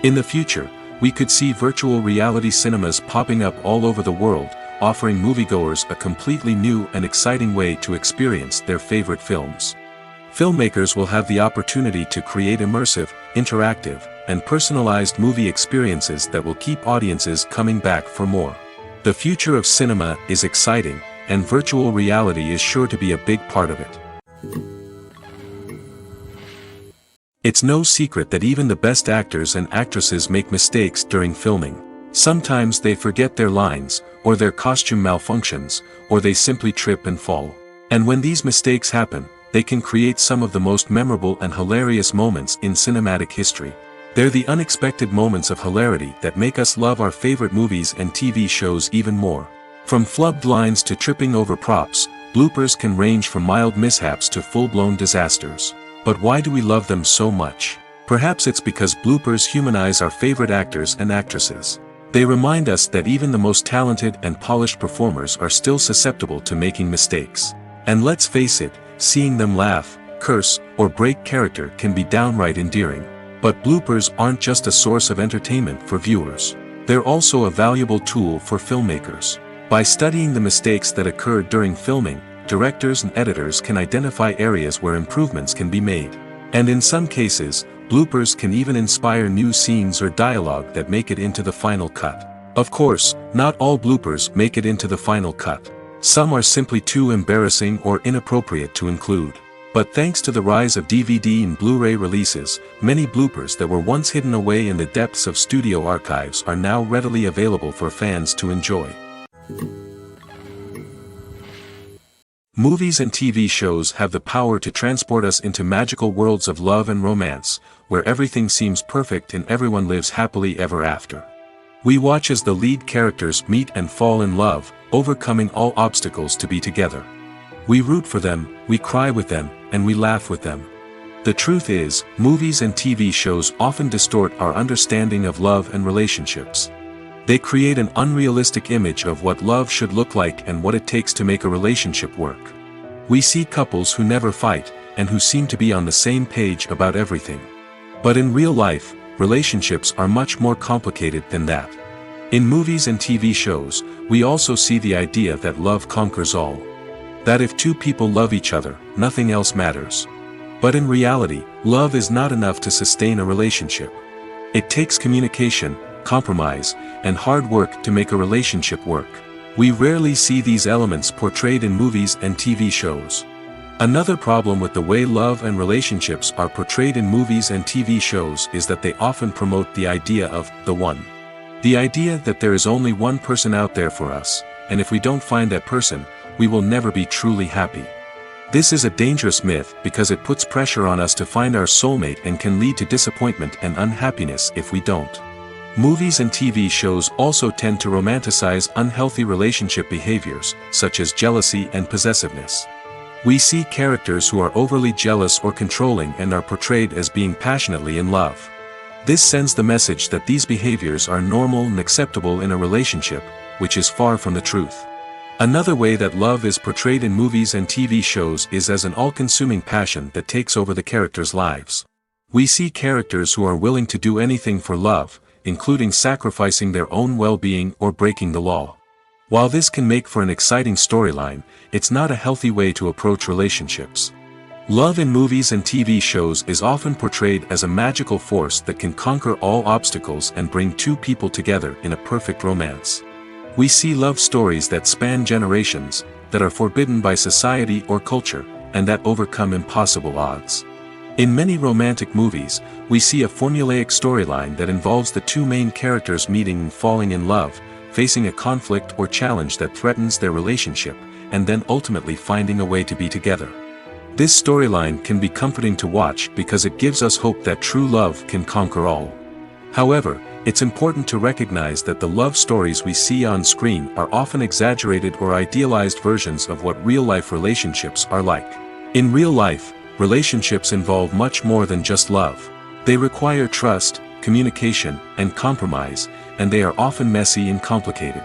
In the future, we could see virtual reality cinemas popping up all over the world, offering moviegoers a completely new and exciting way to experience their favorite films. Filmmakers will have the opportunity to create immersive, interactive, and personalized movie experiences that will keep audiences coming back for more. The future of cinema is exciting, and virtual reality is sure to be a big part of it. It's no secret that even the best actors and actresses make mistakes during filming. Sometimes they forget their lines, or their costume malfunctions, or they simply trip and fall. And when these mistakes happen, they can create some of the most memorable and hilarious moments in cinematic history. They're the unexpected moments of hilarity that make us love our favorite movies and TV shows even more. From flubbed lines to tripping over props, bloopers can range from mild mishaps to full-blown disasters. But why do we love them so much? Perhaps it's because bloopers humanize our favorite actors and actresses. They remind us that even the most talented and polished performers are still susceptible to making mistakes. And let's face it, seeing them laugh, curse, or break character can be downright endearing. But bloopers aren't just a source of entertainment for viewers. They're also a valuable tool for filmmakers. By studying the mistakes that occurred during filming, directors and editors can identify areas where improvements can be made. And in some cases, bloopers can even inspire new scenes or dialogue that make it into the final cut. Of course, not all bloopers make it into the final cut. Some are simply too embarrassing or inappropriate to include. But thanks to the rise of DVD and Blu-ray releases, many bloopers that were once hidden away in the depths of studio archives are now readily available for fans to enjoy. Movies and TV shows have the power to transport us into magical worlds of love and romance, where everything seems perfect and everyone lives happily ever after. We watch as the lead characters meet and fall in love, overcoming all obstacles to be together. We root for them, we cry with them, and we laugh with them. The truth is, movies and TV shows often distort our understanding of love and relationships. They create an unrealistic image of what love should look like and what it takes to make a relationship work. We see couples who never fight, and who seem to be on the same page about everything. But in real life, relationships are much more complicated than that. In movies and TV shows, we also see the idea that love conquers all. That if two people love each other, nothing else matters. But in reality, love is not enough to sustain a relationship. It takes communication, compromise, and hard work to make a relationship work. We rarely see these elements portrayed in movies and TV shows. Another problem with the way love and relationships are portrayed in movies and TV shows is that they often promote the idea of the one. The idea that there is only one person out there for us, and if we don't find that person, we will never be truly happy. This is a dangerous myth because it puts pressure on us to find our soulmate and can lead to disappointment and unhappiness if we don't. Movies and TV shows also tend to romanticize unhealthy relationship behaviors, such as jealousy and possessiveness. We see characters who are overly jealous or controlling and are portrayed as being passionately in love. This sends the message that these behaviors are normal and acceptable in a relationship, which is far from the truth. Another way that love is portrayed in movies and TV shows is as an all-consuming passion that takes over the characters' lives. We see characters who are willing to do anything for love, including sacrificing their own well-being or breaking the law. While this can make for an exciting storyline, it's not a healthy way to approach relationships. Love in movies and TV shows is often portrayed as a magical force that can conquer all obstacles and bring two people together in a perfect romance. We see love stories that span generations, that are forbidden by society or culture, and that overcome impossible odds. In many romantic movies, we see a formulaic storyline that involves the two main characters meeting and falling in love, facing a conflict or challenge that threatens their relationship, and then ultimately finding a way to be together. This storyline can be comforting to watch because it gives us hope that true love can conquer all. However, it's important to recognize that the love stories we see on screen are often exaggerated or idealized versions of what real-life relationships are like. In real life, relationships involve much more than just love. They require trust, communication, and compromise, and they are often messy and complicated.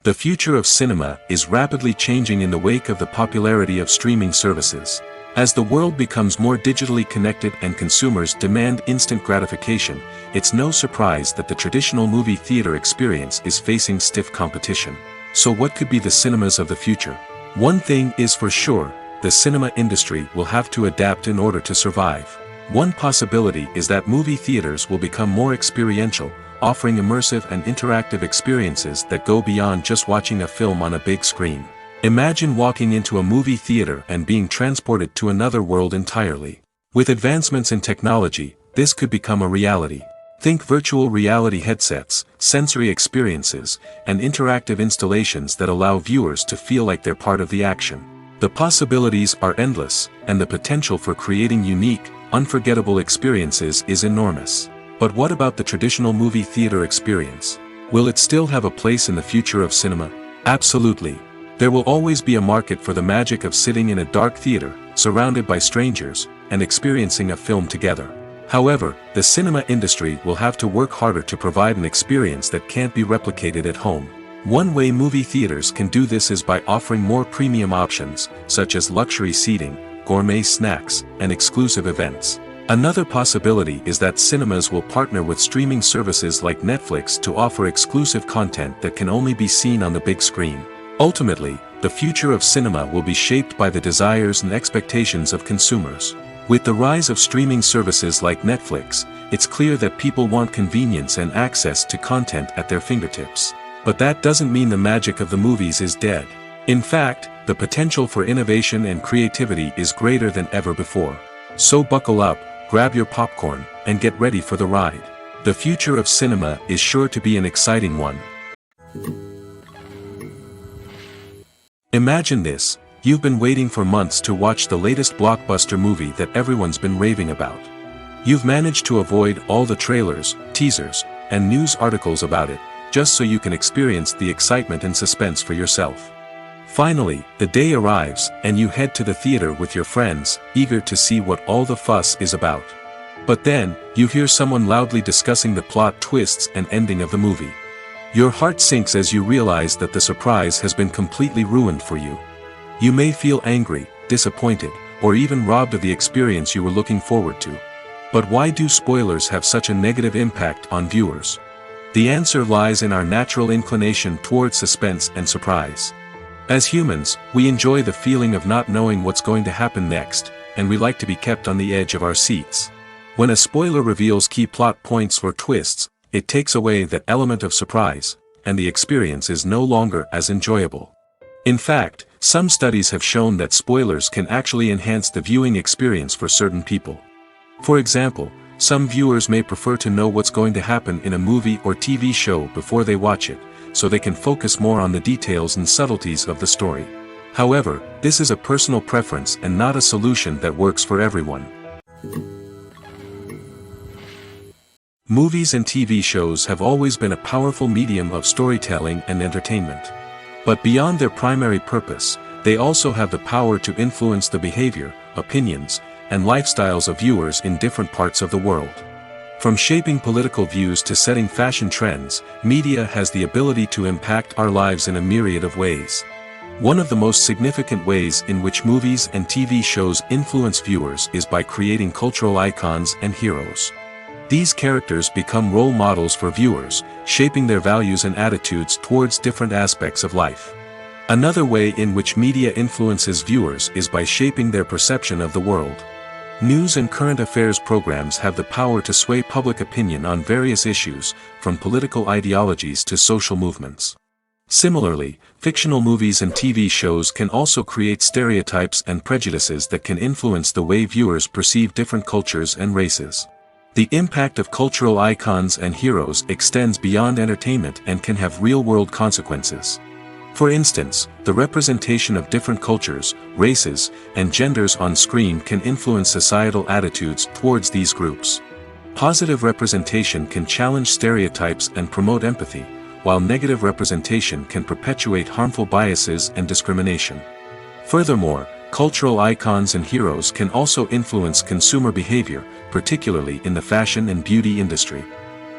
The future of cinema is rapidly changing in the wake of the popularity of streaming services. As the world becomes more digitally connected and consumers demand instant gratification, it's no surprise that the traditional movie theater experience is facing stiff competition. So what could be the cinemas of the future? One thing is for sure, the cinema industry will have to adapt in order to survive. One possibility is that movie theaters will become more experiential, offering immersive and interactive experiences that go beyond just watching a film on a big screen. Imagine walking into a movie theater and being transported to another world entirely. With advancements in technology, this could become a reality. Think virtual reality headsets, sensory experiences, and interactive installations that allow viewers to feel like they're part of the action. The possibilities are endless, and the potential for creating unique, unforgettable experiences is enormous. But what about the traditional movie theater experience? Will it still have a place in the future of cinema? Absolutely. There will always be a market for the magic of sitting in a dark theater, surrounded by strangers, and experiencing a film together. However, the cinema industry will have to work harder to provide an experience that can't be replicated at home. One way movie theaters can do this is by offering more premium options, such as luxury seating, gourmet snacks, and exclusive events. Another possibility is that cinemas will partner with streaming services like Netflix to offer exclusive content that can only be seen on the big screen. Ultimately, the future of cinema will be shaped by the desires and expectations of consumers. With the rise of streaming services like Netflix, it's clear that people want convenience and access to content at their fingertips. But that doesn't mean the magic of the movies is dead. In fact, the potential for innovation and creativity is greater than ever before. So buckle up, grab your popcorn, and get ready for the ride. The future of cinema is sure to be an exciting one. Imagine this. You've been waiting for months to watch the latest blockbuster movie that everyone's been raving about. You've managed to avoid all the trailers, teasers, and news articles about it, just so you can experience the excitement and suspense for yourself. Finally, the day arrives, and you head to the theater with your friends, eager to see what all the fuss is about. But then, you hear someone loudly discussing the plot twists and ending of the movie. Your heart sinks as you realize that the surprise has been completely ruined for you. You may feel angry, disappointed, or even robbed of the experience you were looking forward to. But why do spoilers have such a negative impact on viewers? The answer lies in our natural inclination towards suspense and surprise. As humans, we enjoy the feeling of not knowing what's going to happen next, and we like to be kept on the edge of our seats. When a spoiler reveals key plot points or twists, it takes away that element of surprise, and the experience is no longer as enjoyable. In fact, some studies have shown that spoilers can actually enhance the viewing experience for certain people. For example, some viewers may prefer to know what's going to happen in a movie or TV show before they watch it, so they can focus more on the details and subtleties of the story. However, this is a personal preference and not a solution that works for everyone. Movies and TV shows have always been a powerful medium of storytelling and entertainment. But beyond their primary purpose, they also have the power to influence the behavior, opinions, and lifestyles of viewers in different parts of the world. From shaping political views to setting fashion trends, media has the ability to impact our lives in a myriad of ways. One of the most significant ways in which movies and TV shows influence viewers is by creating cultural icons and heroes. These characters become role models for viewers, shaping their values and attitudes towards different aspects of life. Another way in which media influences viewers is by shaping their perception of the world. News and current affairs programs have the power to sway public opinion on various issues, from political ideologies to social movements. Similarly, fictional movies and TV shows can also create stereotypes and prejudices that can influence the way viewers perceive different cultures and races. The impact of cultural icons and heroes extends beyond entertainment and can have real-world consequences. For instance, the representation of different cultures, races, and genders on screen can influence societal attitudes towards these groups. Positive representation can challenge stereotypes and promote empathy, while negative representation can perpetuate harmful biases and discrimination. Furthermore, cultural icons and heroes can also influence consumer behavior, particularly in the fashion and beauty industry.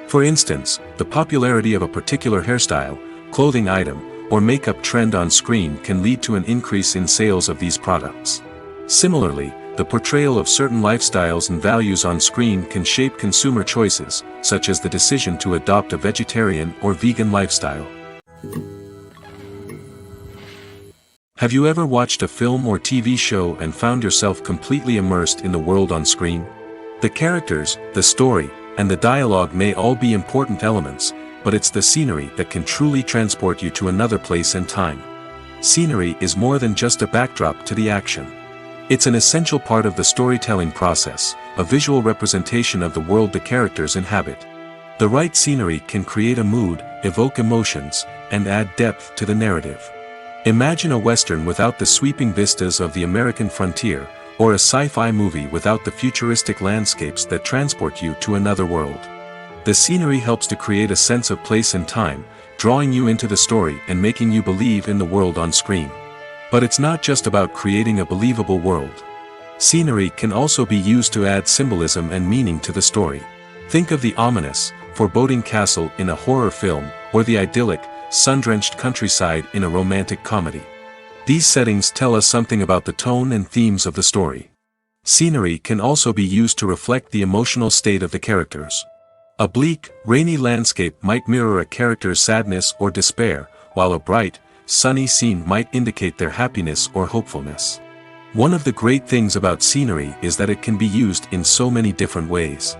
For instance, the popularity of a particular hairstyle, clothing item, or makeup trend on screen can lead to an increase in sales of these products. Similarly, the portrayal of certain lifestyles and values on screen can shape consumer choices, such as the decision to adopt a vegetarian or vegan lifestyle. Have you ever watched a film or TV show and found yourself completely immersed in the world on screen? The characters, the story, and the dialogue may all be important elements, but it's the scenery that can truly transport you to another place and time. Scenery is more than just a backdrop to the action. It's an essential part of the storytelling process, a visual representation of the world the characters inhabit. The right scenery can create a mood, evoke emotions, and add depth to the narrative. Imagine a Western without the sweeping vistas of the American frontier, or a sci-fi movie without the futuristic landscapes that transport you to another world. The scenery helps to create a sense of place and time, drawing you into the story and making you believe in the world on screen. But it's not just about creating a believable world. Scenery can also be used to add symbolism and meaning to the story. Think of the ominous, foreboding castle in a horror film, or the idyllic, sun-drenched countryside in a romantic comedy. These settings tell us something about the tone and themes of the story. Scenery can also be used to reflect the emotional state of the characters. A bleak, rainy landscape might mirror a character's sadness or despair, while a bright, sunny scene might indicate their happiness or hopefulness. One of the great things about scenery is that it can be used in so many different ways.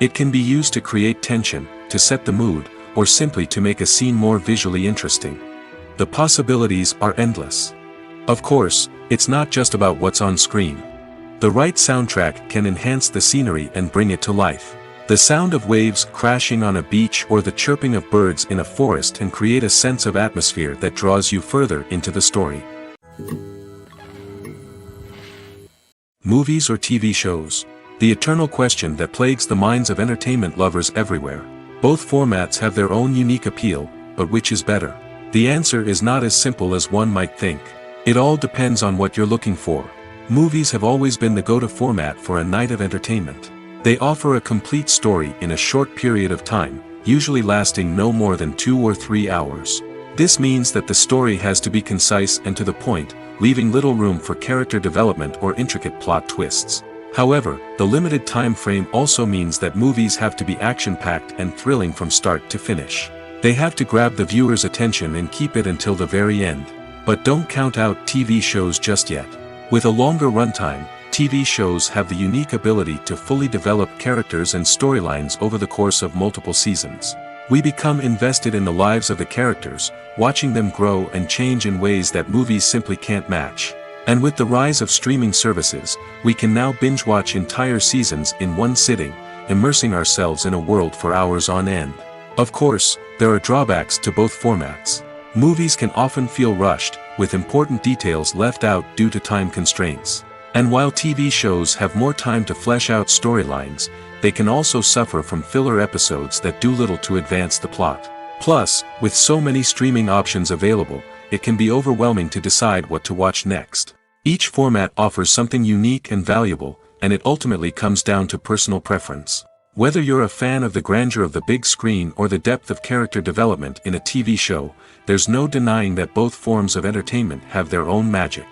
It can be used to create tension, to set the mood, or simply to make a scene more visually interesting. The possibilities are endless. Of course, it's not just about what's on screen. The right soundtrack can enhance the scenery and bring it to life. The sound of waves crashing on a beach or the chirping of birds in a forest can create a sense of atmosphere that draws you further into the story. Movies or TV shows? The eternal question that plagues the minds of entertainment lovers everywhere. Both formats have their own unique appeal, but which is better? The answer is not as simple as one might think. It all depends on what you're looking for. Movies have always been the go-to format for a night of entertainment. They offer a complete story in a short period of time, usually lasting no more than 2 or 3 hours. This means that the story has to be concise and to the point, leaving little room for character development or intricate plot twists. However, the limited time frame also means that movies have to be action-packed and thrilling from start to finish. They have to grab the viewer's attention and keep it until the very end. But don't count out TV shows just yet. With a longer runtime, TV shows have the unique ability to fully develop characters and storylines over the course of multiple seasons. We become invested in the lives of the characters, watching them grow and change in ways that movies simply can't match. And with the rise of streaming services, we can now binge-watch entire seasons in one sitting, immersing ourselves in a world for hours on end. Of course, there are drawbacks to both formats. Movies can often feel rushed, with important details left out due to time constraints. And while TV shows have more time to flesh out storylines, they can also suffer from filler episodes that do little to advance the plot. Plus, with so many streaming options available, it can be overwhelming to decide what to watch next. Each format offers something unique and valuable, and it ultimately comes down to personal preference. Whether you're a fan of the grandeur of the big screen or the depth of character development in a TV show, there's no denying that both forms of entertainment have their own magic.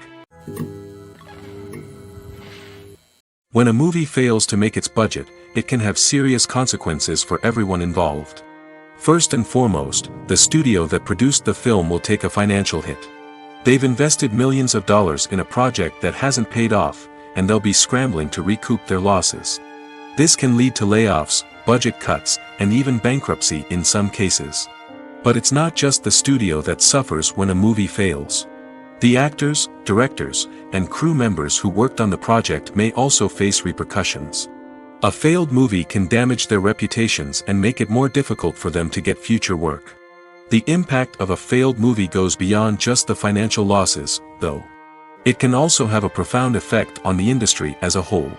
When a movie fails to make its budget, it can have serious consequences for everyone involved. First and foremost, the studio that produced the film will take a financial hit. They've invested millions of dollars in a project that hasn't paid off, and they'll be scrambling to recoup their losses. This can lead to layoffs, budget cuts, and even bankruptcy in some cases. But it's not just the studio that suffers when a movie fails. The actors, directors, and crew members who worked on the project may also face repercussions. A failed movie can damage their reputations and make it more difficult for them to get future work. The impact of a failed movie goes beyond just the financial losses, though. It can also have a profound effect on the industry as a whole.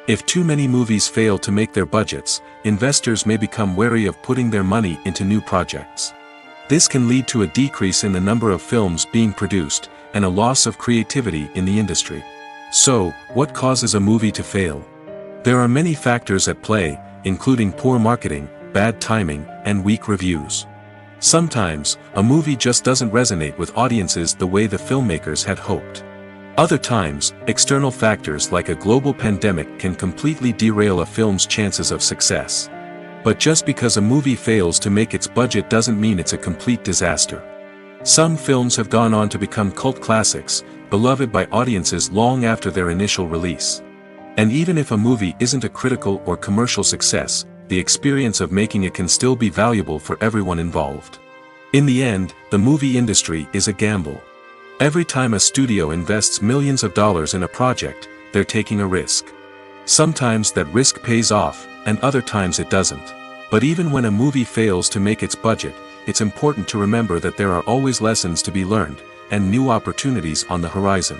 If too many movies fail to make their budgets, investors may become wary of putting their money into new projects. This can lead to a decrease in the number of films being produced, and a loss of creativity in the industry. So, what causes a movie to fail? There are many factors at play, including poor marketing, bad timing, and weak reviews. Sometimes, a movie just doesn't resonate with audiences the way the filmmakers had hoped. Other times, external factors like a global pandemic can completely derail a film's chances of success. But just because a movie fails to make its budget doesn't mean it's a complete disaster. Some films have gone on to become cult classics, beloved by audiences long after their initial release. And even if a movie isn't a critical or commercial success, the experience of making it can still be valuable for everyone involved. In the end, the movie industry is a gamble. Every time a studio invests millions of dollars in a project, they're taking a risk. Sometimes that risk pays off, and other times it doesn't. But even when a movie fails to make its budget, it's important to remember that there are always lessons to be learned, and new opportunities on the horizon.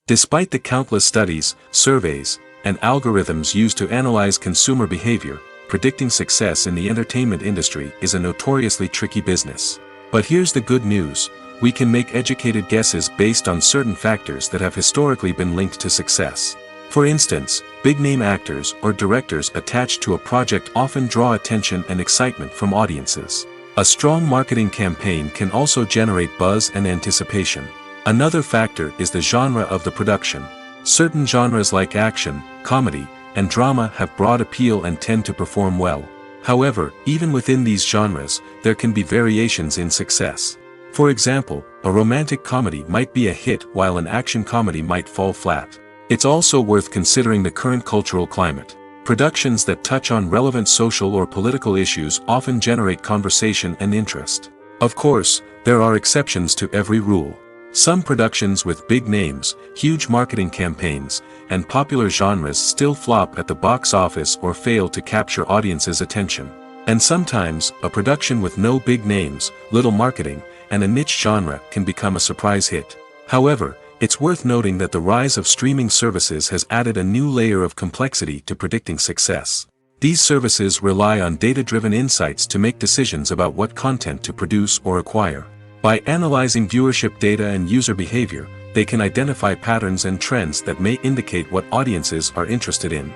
Despite the countless studies, surveys, and algorithms used to analyze consumer behavior, predicting success in the entertainment industry is a notoriously tricky business. But here's the good news: we can make educated guesses based on certain factors that have historically been linked to success. For instance, big-name actors or directors attached to a project often draw attention and excitement from audiences. A strong marketing campaign can also generate buzz and anticipation. Another factor is the genre of the production. Certain genres like action, comedy, and drama have broad appeal and tend to perform well. However, even within these genres, there can be variations in success. For example, a romantic comedy might be a hit while an action comedy might fall flat. It's also worth considering the current cultural climate. Productions that touch on relevant social or political issues often generate conversation and interest. Of course, there are exceptions to every rule. Some productions with big names, huge marketing campaigns, and popular genres still flop at the box office or fail to capture audiences' attention. And sometimes, a production with no big names, little marketing, and a niche genre can become a surprise hit. However, it's worth noting that the rise of streaming services has added a new layer of complexity to predicting success. These services rely on data-driven insights to make decisions about what content to produce or acquire. By analyzing viewership data and user behavior, they can identify patterns and trends that may indicate what audiences are interested in.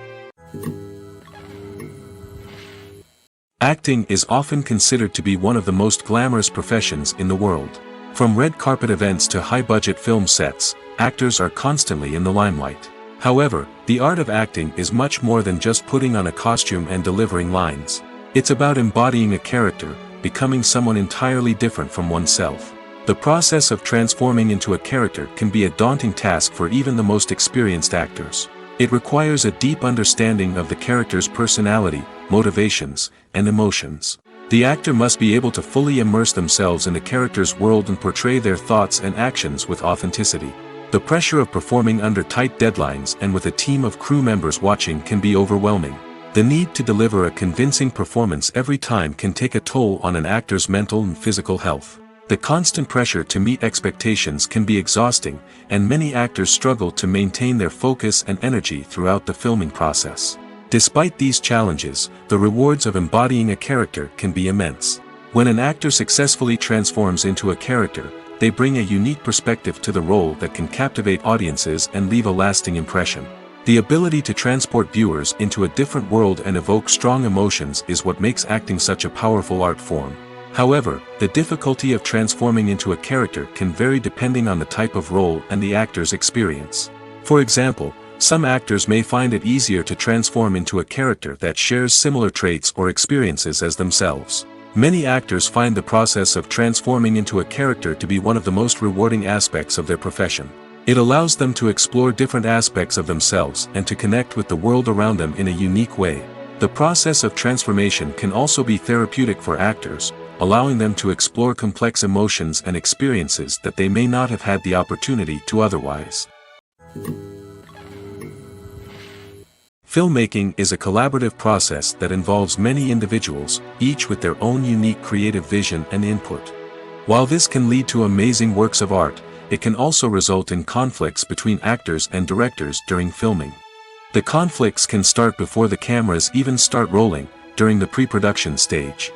Acting is often considered to be one of the most glamorous professions in the world. From red carpet events to high-budget film sets, actors are constantly in the limelight. However, the art of acting is much more than just putting on a costume and delivering lines. It's about embodying a character, becoming someone entirely different from oneself. The process of transforming into a character can be a daunting task for even the most experienced actors. It requires a deep understanding of the character's personality, motivations, and emotions. The actor must be able to fully immerse themselves in the character's world and portray their thoughts and actions with authenticity. The pressure of performing under tight deadlines and with a team of crew members watching can be overwhelming. The need to deliver a convincing performance every time can take a toll on an actor's mental and physical health. The constant pressure to meet expectations can be exhausting, and many actors struggle to maintain their focus and energy throughout the filming process. Despite these challenges, the rewards of embodying a character can be immense. When an actor successfully transforms into a character, they bring a unique perspective to the role that can captivate audiences and leave a lasting impression. The ability to transport viewers into a different world and evoke strong emotions is what makes acting such a powerful art form. However, the difficulty of transforming into a character can vary depending on the type of role and the actor's experience. For example, some actors may find it easier to transform into a character that shares similar traits or experiences as themselves. Many actors find the process of transforming into a character to be one of the most rewarding aspects of their profession. It allows them to explore different aspects of themselves and to connect with the world around them in a unique way. The process of transformation can also be therapeutic for actors, allowing them to explore complex emotions and experiences that they may not have had the opportunity to otherwise. Filmmaking is a collaborative process that involves many individuals, each with their own unique creative vision and input. While this can lead to amazing works of art, it can also result in conflicts between actors and directors during filming. The conflicts can start before the cameras even start rolling, during the pre-production stage.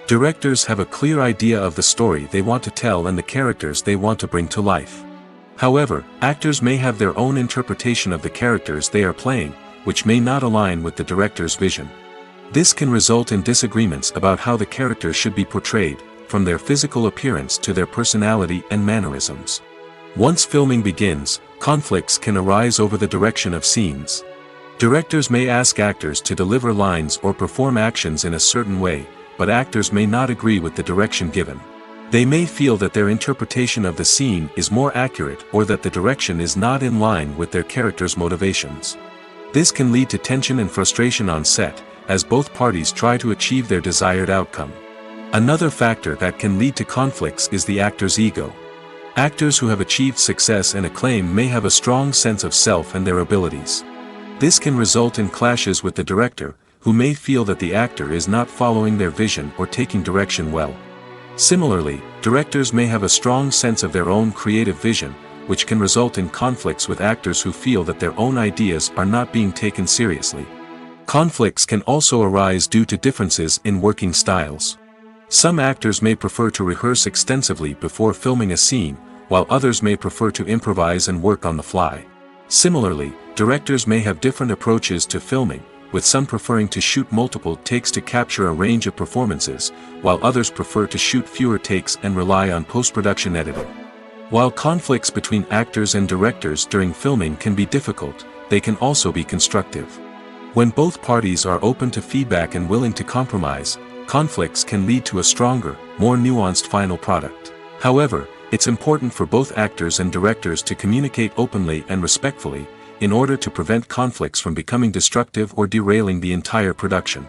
Directors have a clear idea of the story they want to tell and the characters they want to bring to life. However, actors may have their own interpretation of the characters they are playing, which may not align with the director's vision. This can result in disagreements about how the character should be portrayed, from their physical appearance to their personality and mannerisms. Once filming begins, conflicts can arise over the direction of scenes. Directors may ask actors to deliver lines or perform actions in a certain way, but actors may not agree with the direction given. They may feel that their interpretation of the scene is more accurate or that the direction is not in line with their character's motivations. This can lead to tension and frustration on set, as both parties try to achieve their desired outcome. Another factor that can lead to conflicts is the actor's ego. Actors who have achieved success and acclaim may have a strong sense of self and their abilities. This can result in clashes with the director, who may feel that the actor is not following their vision or taking direction well. Similarly, directors may have a strong sense of their own creative vision, which can result in conflicts with actors who feel that their own ideas are not being taken seriously. Conflicts can also arise due to differences in working styles. Some actors may prefer to rehearse extensively before filming a scene, while others may prefer to improvise and work on the fly. Similarly, directors may have different approaches to filming, with some preferring to shoot multiple takes to capture a range of performances, while others prefer to shoot fewer takes and rely on post-production editing. While conflicts between actors and directors during filming can be difficult, they can also be constructive. When both parties are open to feedback and willing to compromise, conflicts can lead to a stronger, more nuanced final product. However, it's important for both actors and directors to communicate openly and respectfully, in order to prevent conflicts from becoming destructive or derailing the entire production.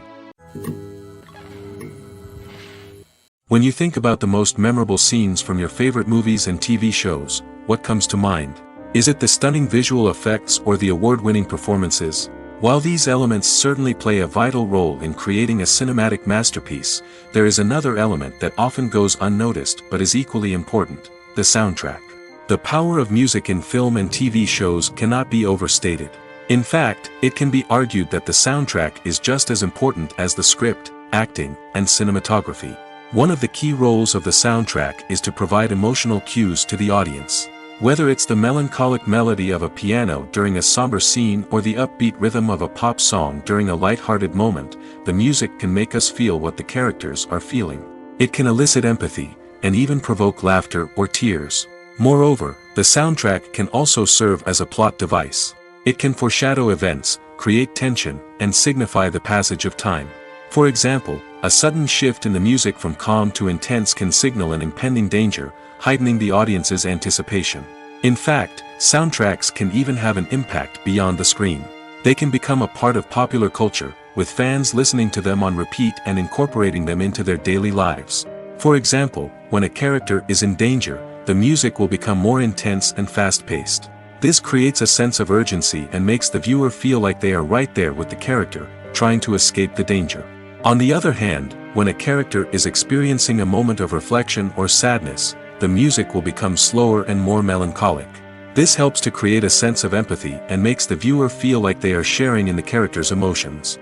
When you think about the most memorable scenes from your favorite movies and TV shows, what comes to mind? Is it the stunning visual effects or the award-winning performances? While these elements certainly play a vital role in creating a cinematic masterpiece, there is another element that often goes unnoticed but is equally important: the soundtrack. The power of music in film and TV shows cannot be overstated. In fact, it can be argued that the soundtrack is just as important as the script, acting, and cinematography. One of the key roles of the soundtrack is to provide emotional cues to the audience. Whether it's the melancholic melody of a piano during a somber scene or the upbeat rhythm of a pop song during a light-hearted moment, the music can make us feel what the characters are feeling. It can elicit empathy, and even provoke laughter or tears. Moreover, the soundtrack can also serve as a plot device. It can foreshadow events, create tension, and signify the passage of time. For example, a sudden shift in the music from calm to intense can signal an impending danger, heightening the audience's anticipation. In fact, soundtracks can even have an impact beyond the screen. They can become a part of popular culture, with fans listening to them on repeat and incorporating them into their daily lives. For example, when a character is in danger, the music will become more intense and fast-paced. This creates a sense of urgency and makes the viewer feel like they are right there with the character, trying to escape the danger. On the other hand, when a character is experiencing a moment of reflection or sadness, the music will become slower and more melancholic. This helps to create a sense of empathy and makes the viewer feel like they are sharing in the character's emotions.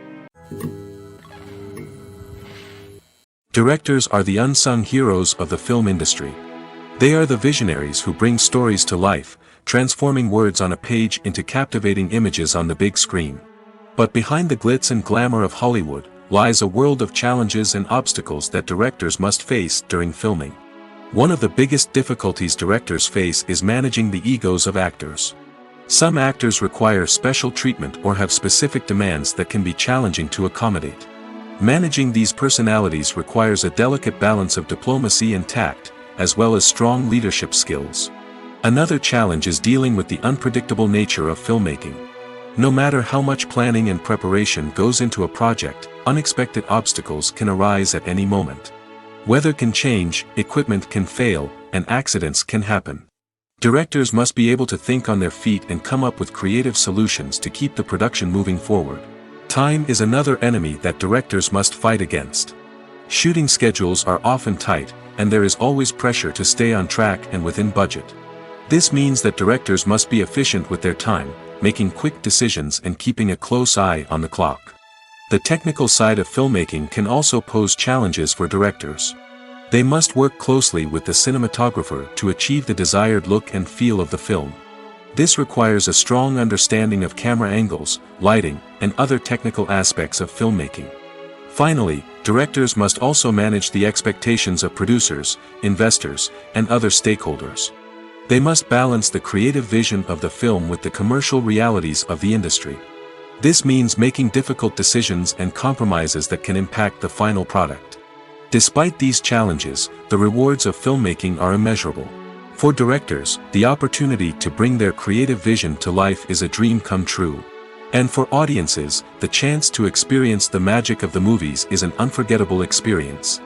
Directors are the unsung heroes of the film industry. They are the visionaries who bring stories to life, transforming words on a page into captivating images on the big screen. But behind the glitz and glamour of Hollywood, lies a world of challenges and obstacles that directors must face during filming. One of the biggest difficulties directors face is managing the egos of actors. Some actors require special treatment or have specific demands that can be challenging to accommodate. Managing these personalities requires a delicate balance of diplomacy and tact, as well as strong leadership skills. Another challenge is dealing with the unpredictable nature of filmmaking. No matter how much planning and preparation goes into a project, unexpected obstacles can arise at any moment. Weather can change, equipment can fail, and accidents can happen. Directors must be able to think on their feet and come up with creative solutions to keep the production moving forward. Time is another enemy that directors must fight against. Shooting schedules are often tight, and there is always pressure to stay on track and within budget. This means that directors must be efficient with their time, making quick decisions and keeping a close eye on the clock. The technical side of filmmaking can also pose challenges for directors. They must work closely with the cinematographer to achieve the desired look and feel of the film. This requires a strong understanding of camera angles, lighting, and other technical aspects of filmmaking. Finally, directors must also manage the expectations of producers, investors, and other stakeholders. They must balance the creative vision of the film with the commercial realities of the industry. This means making difficult decisions and compromises that can impact the final product. Despite these challenges, the rewards of filmmaking are immeasurable. For directors, the opportunity to bring their creative vision to life is a dream come true. And for audiences, the chance to experience the magic of the movies is an unforgettable experience.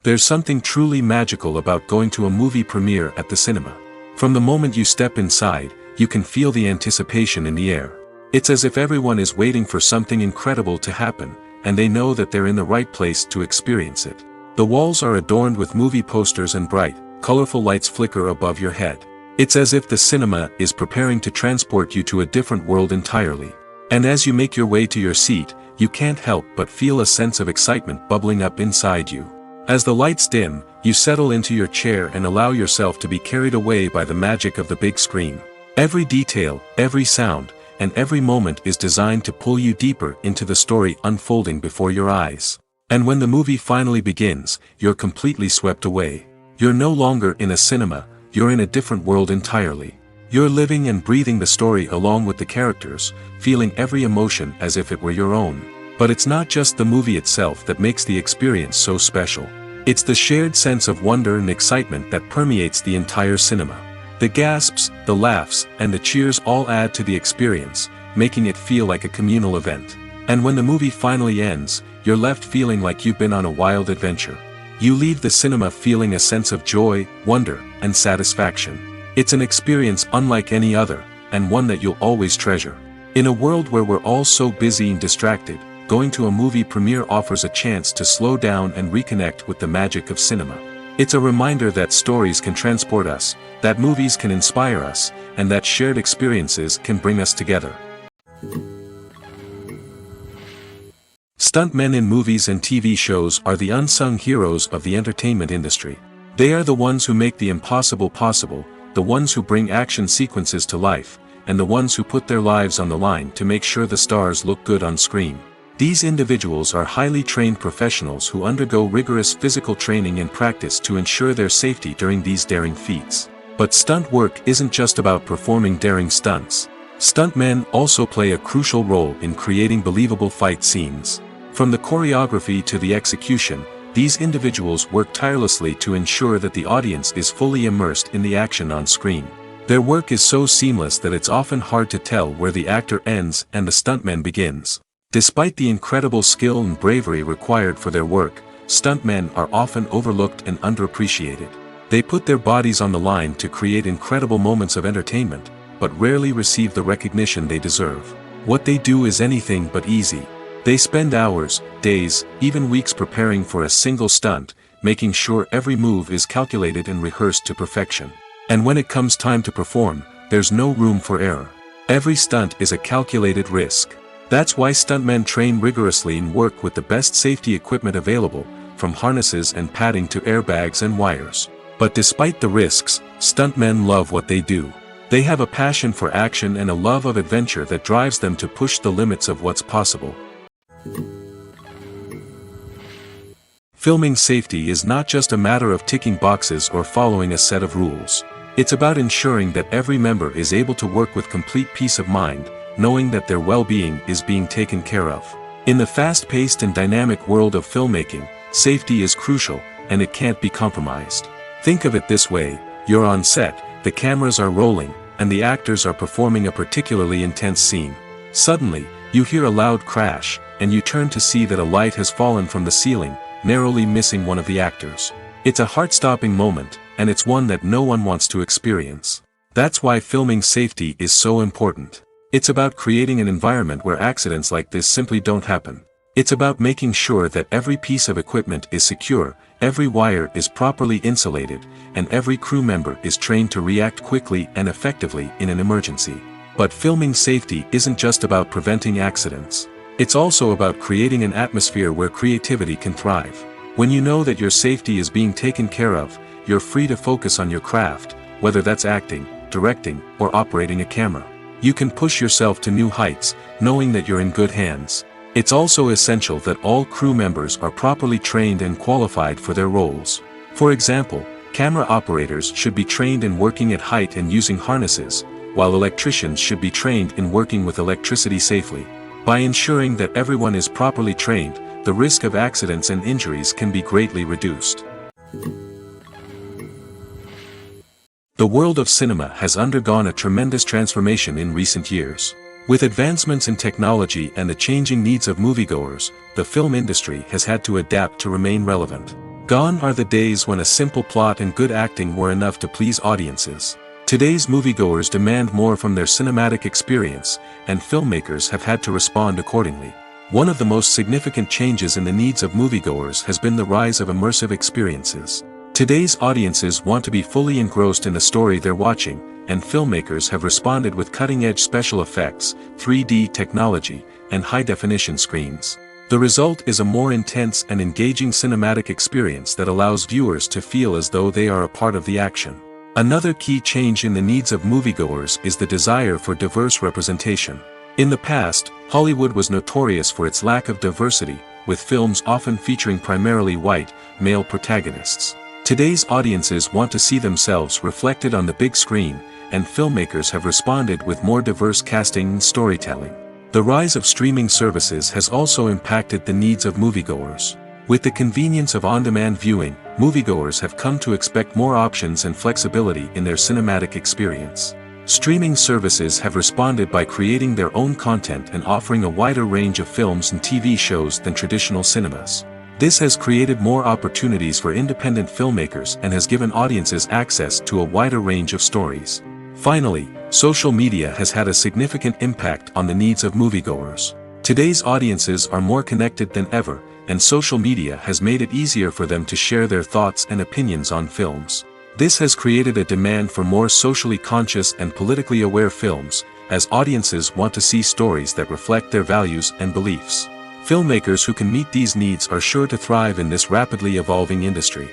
There's something truly magical about going to a movie premiere at the cinema. From the moment you step inside, you can feel the anticipation in the air. It's as if everyone is waiting for something incredible to happen, and they know that they're in the right place to experience it. The walls are adorned with movie posters and bright, colorful lights flicker above your head. It's as if the cinema is preparing to transport you to a different world entirely. And as you make your way to your seat, you can't help but feel a sense of excitement bubbling up inside you. As the lights dim, you settle into your chair and allow yourself to be carried away by the magic of the big screen. Every detail, every sound, and every moment is designed to pull you deeper into the story unfolding before your eyes. And when the movie finally begins, you're completely swept away. You're no longer in a cinema, you're in a different world entirely. You're living and breathing the story along with the characters, feeling every emotion as if it were your own. But it's not just the movie itself that makes the experience so special. It's the shared sense of wonder and excitement that permeates the entire cinema. The gasps, the laughs, and the cheers all add to the experience, making it feel like a communal event. And when the movie finally ends, you're left feeling like you've been on a wild adventure. You leave the cinema feeling a sense of joy, wonder, and satisfaction. It's an experience unlike any other, and one that you'll always treasure. In a world where we're all so busy and distracted, going to a movie premiere offers a chance to slow down and reconnect with the magic of cinema. It's a reminder that stories can transport us, that movies can inspire us, and that shared experiences can bring us together. Stuntmen in movies and TV shows are the unsung heroes of the entertainment industry. They are the ones who make the impossible possible, the ones who bring action sequences to life, and the ones who put their lives on the line to make sure the stars look good on screen. These individuals are highly trained professionals who undergo rigorous physical training and practice to ensure their safety during these daring feats. But stunt work isn't just about performing daring stunts. Stuntmen also play a crucial role in creating believable fight scenes. From the choreography to the execution, these individuals work tirelessly to ensure that the audience is fully immersed in the action on screen. Their work is so seamless that it's often hard to tell where the actor ends and the stuntman begins. Despite the incredible skill and bravery required for their work, stuntmen are often overlooked and underappreciated. They put their bodies on the line to create incredible moments of entertainment, but rarely receive the recognition they deserve. What they do is anything but easy. They spend hours, days, even weeks preparing for a single stunt, making sure every move is calculated and rehearsed to perfection. And when it comes time to perform, there's no room for error. Every stunt is a calculated risk. That's why stuntmen train rigorously and work with the best safety equipment available, from harnesses and padding to airbags and wires. But despite the risks, stuntmen love what they do. They have a passion for action and a love of adventure that drives them to push the limits of what's possible. Filming safety is not just a matter of ticking boxes or following a set of rules. It's about ensuring that every member is able to work with complete peace of mind, knowing that their well-being is being taken care of. In the fast-paced and dynamic world of filmmaking, safety is crucial, and it can't be compromised. Think of it this way: you're on set, the cameras are rolling, and the actors are performing a particularly intense scene. Suddenly, you hear a loud crash, and you turn to see that a light has fallen from the ceiling, narrowly missing one of the actors. It's a heart-stopping moment, and it's one that no one wants to experience. That's why filming safety is so important. It's about creating an environment where accidents like this simply don't happen. It's about making sure that every piece of equipment is secure, every wire is properly insulated, and every crew member is trained to react quickly and effectively in an emergency. But filming safety isn't just about preventing accidents. It's also about creating an atmosphere where creativity can thrive. When you know that your safety is being taken care of, you're free to focus on your craft, whether that's acting, directing, or operating a camera. You can push yourself to new heights, knowing that you're in good hands. It's also essential that all crew members are properly trained and qualified for their roles. For example, camera operators should be trained in working at height and using harnesses, while electricians should be trained in working with electricity safely. By ensuring that everyone is properly trained, the risk of accidents and injuries can be greatly reduced. The world of cinema has undergone a tremendous transformation in recent years. With advancements in technology and the changing needs of moviegoers, the film industry has had to adapt to remain relevant. Gone are the days when a simple plot and good acting were enough to please audiences. Today's moviegoers demand more from their cinematic experience, and filmmakers have had to respond accordingly. One of the most significant changes in the needs of moviegoers has been the rise of immersive experiences. Today's audiences want to be fully engrossed in the story they're watching, and filmmakers have responded with cutting-edge special effects, 3D technology, and high-definition screens. The result is a more intense and engaging cinematic experience that allows viewers to feel as though they are a part of the action. Another key change in the needs of moviegoers is the desire for diverse representation. In the past, Hollywood was notorious for its lack of diversity, with films often featuring primarily white, male protagonists. Today's audiences want to see themselves reflected on the big screen, and filmmakers have responded with more diverse casting and storytelling. The rise of streaming services has also impacted the needs of moviegoers. With the convenience of on-demand viewing, moviegoers have come to expect more options and flexibility in their cinematic experience. Streaming services have responded by creating their own content and offering a wider range of films and TV shows than traditional cinemas. This has created more opportunities for independent filmmakers and has given audiences access to a wider range of stories. Finally, social media has had a significant impact on the needs of moviegoers. Today's audiences are more connected than ever, and social media has made it easier for them to share their thoughts and opinions on films. This has created a demand for more socially conscious and politically aware films, as audiences want to see stories that reflect their values and beliefs. Filmmakers who can meet these needs are sure to thrive in this rapidly evolving industry.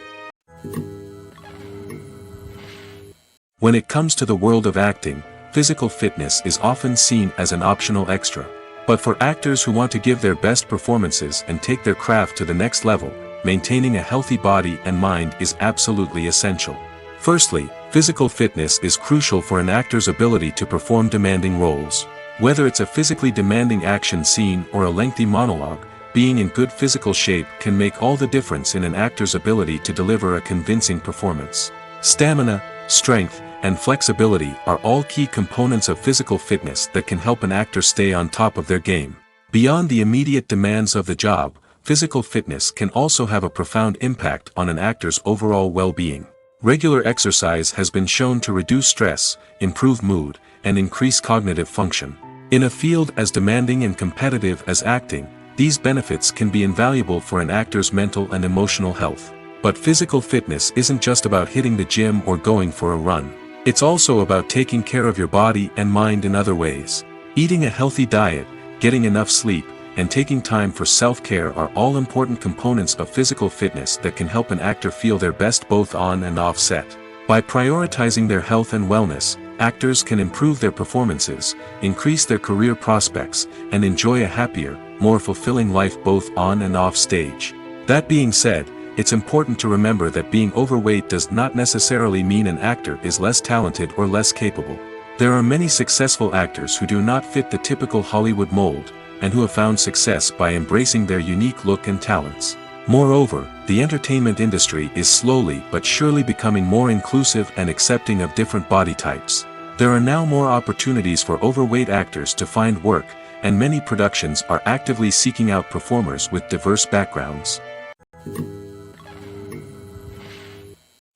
When it comes to the world of acting, physical fitness is often seen as an optional extra. But for actors who want to give their best performances and take their craft to the next level, maintaining a healthy body and mind is absolutely essential. Firstly, physical fitness is crucial for an actor's ability to perform demanding roles. Whether it's a physically demanding action scene or a lengthy monologue, being in good physical shape can make all the difference in an actor's ability to deliver a convincing performance. Stamina, strength, and flexibility are all key components of physical fitness that can help an actor stay on top of their game. Beyond the immediate demands of the job, physical fitness can also have a profound impact on an actor's overall well-being. Regular exercise has been shown to reduce stress, improve mood, and increase cognitive function. In a field as demanding and competitive as acting, these benefits can be invaluable for an actor's mental and emotional health. But physical fitness isn't just about hitting the gym or going for a run. It's also about taking care of your body and mind in other ways. Eating a healthy diet, getting enough sleep, and taking time for self-care are all important components of physical fitness that can help an actor feel their best both on and off set. By prioritizing their health and wellness, actors can improve their performances, increase their career prospects, and enjoy a happier, more fulfilling life both on and off stage. That being said, it's important to remember that being overweight does not necessarily mean an actor is less talented or less capable. There are many successful actors who do not fit the typical Hollywood mold, and who have found success by embracing their unique look and talents. Moreover, the entertainment industry is slowly but surely becoming more inclusive and accepting of different body types. There are now more opportunities for overweight actors to find work, and many productions are actively seeking out performers with diverse backgrounds.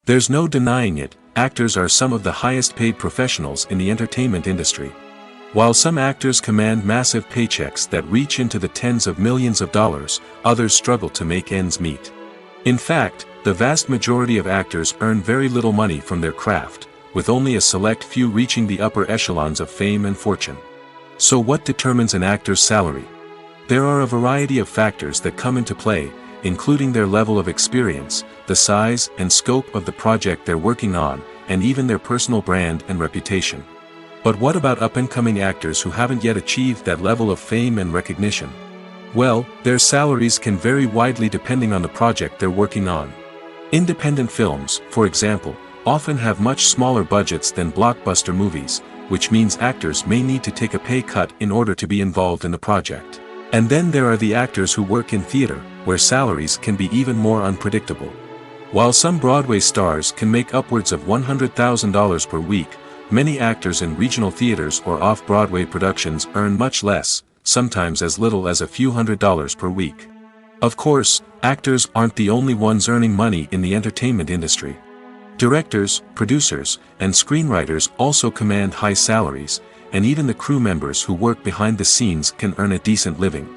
There's no denying it, actors are some of the highest paid professionals in the entertainment industry. While some actors command massive paychecks that reach into the tens of millions of dollars, others struggle to make ends meet. In fact, the vast majority of actors earn very little money from their craft, with only a select few reaching the upper echelons of fame and fortune. So what determines an actor's salary? There are a variety of factors that come into play, including their level of experience, the size and scope of the project they're working on, and even their personal brand and reputation. But what about up-and-coming actors who haven't yet achieved that level of fame and recognition? Well, their salaries can vary widely depending on the project they're working on. Independent films, for example, often have much smaller budgets than blockbuster movies, which means actors may need to take a pay cut in order to be involved in the project. And then there are the actors who work in theater, where salaries can be even more unpredictable. While some Broadway stars can make upwards of $100,000 per week, many actors in regional theaters or off-Broadway productions earn much less, sometimes as little as a few $100s per week. Of course, actors aren't the only ones earning money in the entertainment industry. Directors, producers, and screenwriters also command high salaries, and even the crew members who work behind the scenes can earn a decent living.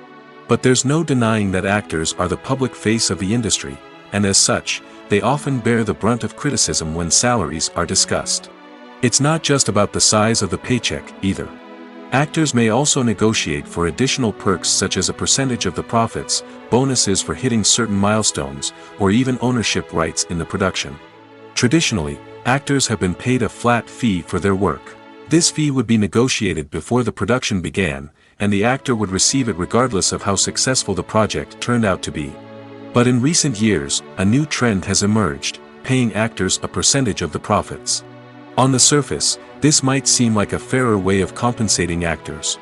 But there's no denying that actors are the public face of the industry, and as such, they often bear the brunt of criticism when salaries are discussed. It's not just about the size of the paycheck, either. Actors may also negotiate for additional perks such as a percentage of the profits, bonuses for hitting certain milestones, or even ownership rights in the production. Traditionally, actors have been paid a flat fee for their work. This fee would be negotiated before the production began, and the actor would receive it regardless of how successful the project turned out to be. But in recent years, a new trend has emerged, paying actors a percentage of the profits. On the surface, this might seem like a fairer way of compensating actors.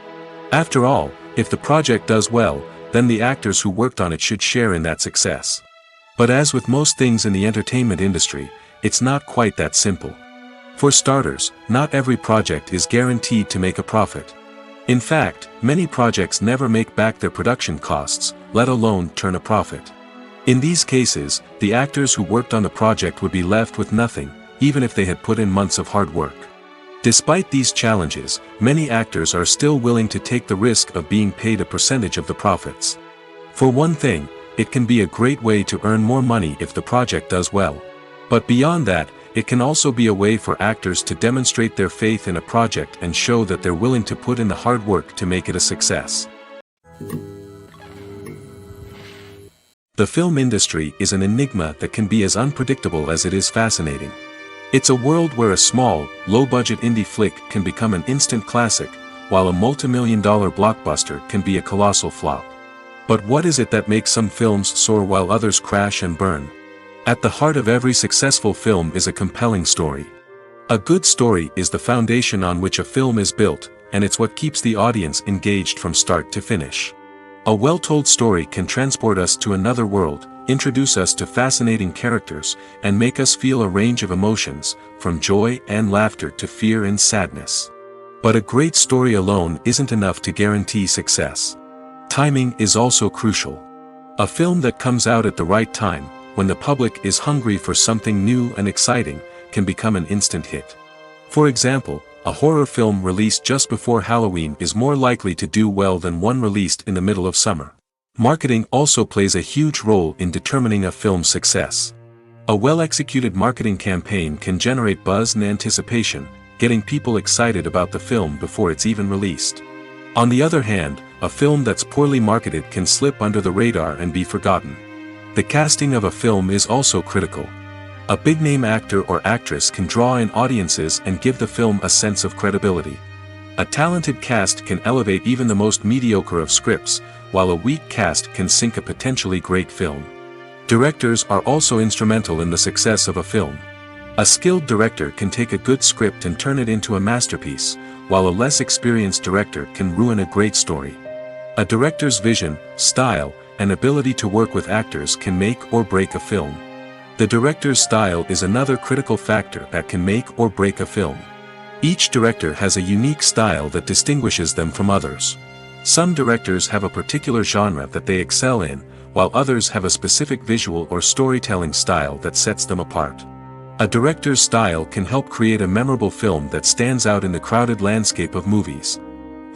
After all, if the project does well, then the actors who worked on it should share in that success. But as with most things in the entertainment industry, it's not quite that simple. For starters, not every project is guaranteed to make a profit. In fact, many projects never make back their production costs, let alone turn a profit. In these cases, the actors who worked on the project would be left with nothing, even if they had put in months of hard work. Despite these challenges, many actors are still willing to take the risk of being paid a percentage of the profits. For one thing, it can be a great way to earn more money if the project does well. But beyond that, it can also be a way for actors to demonstrate their faith in a project and show that they're willing to put in the hard work to make it a success. The film industry is an enigma that can be as unpredictable as it is fascinating. It's a world where a small, low-budget indie flick can become an instant classic, while a multi-million-dollar blockbuster can be a colossal flop. But what is it that makes some films soar while others crash and burn? At the heart of every successful film is a compelling story. A good story is the foundation on which a film is built, and it's what keeps the audience engaged from start to finish. A well-told story can transport us to another world, introduce us to fascinating characters, and make us feel a range of emotions, from joy and laughter to fear and sadness. But a great story alone isn't enough to guarantee success. Timing is also crucial. A film that comes out at the right time, when the public is hungry for something new and exciting, can become an instant hit. For example, a horror film released just before Halloween is more likely to do well than one released in the middle of summer. Marketing also plays a huge role in determining a film's success. A well-executed marketing campaign can generate buzz and anticipation, getting people excited about the film before it's even released. On the other hand, a film that's poorly marketed can slip under the radar and be forgotten. The casting of a film is also critical. A big-name actor or actress can draw in audiences and give the film a sense of credibility. A talented cast can elevate even the most mediocre of scripts, while a weak cast can sink a potentially great film. Directors are also instrumental in the success of a film. A skilled director can take a good script and turn it into a masterpiece, while a less experienced director can ruin a great story. A director's vision, style, and ability to work with actors can make or break a film. The director's style is another critical factor that can make or break a film. Each director has a unique style that distinguishes them from others. Some directors have a particular genre that they excel in, while others have a specific visual or storytelling style that sets them apart. A director's style can help create a memorable film that stands out in the crowded landscape of movies.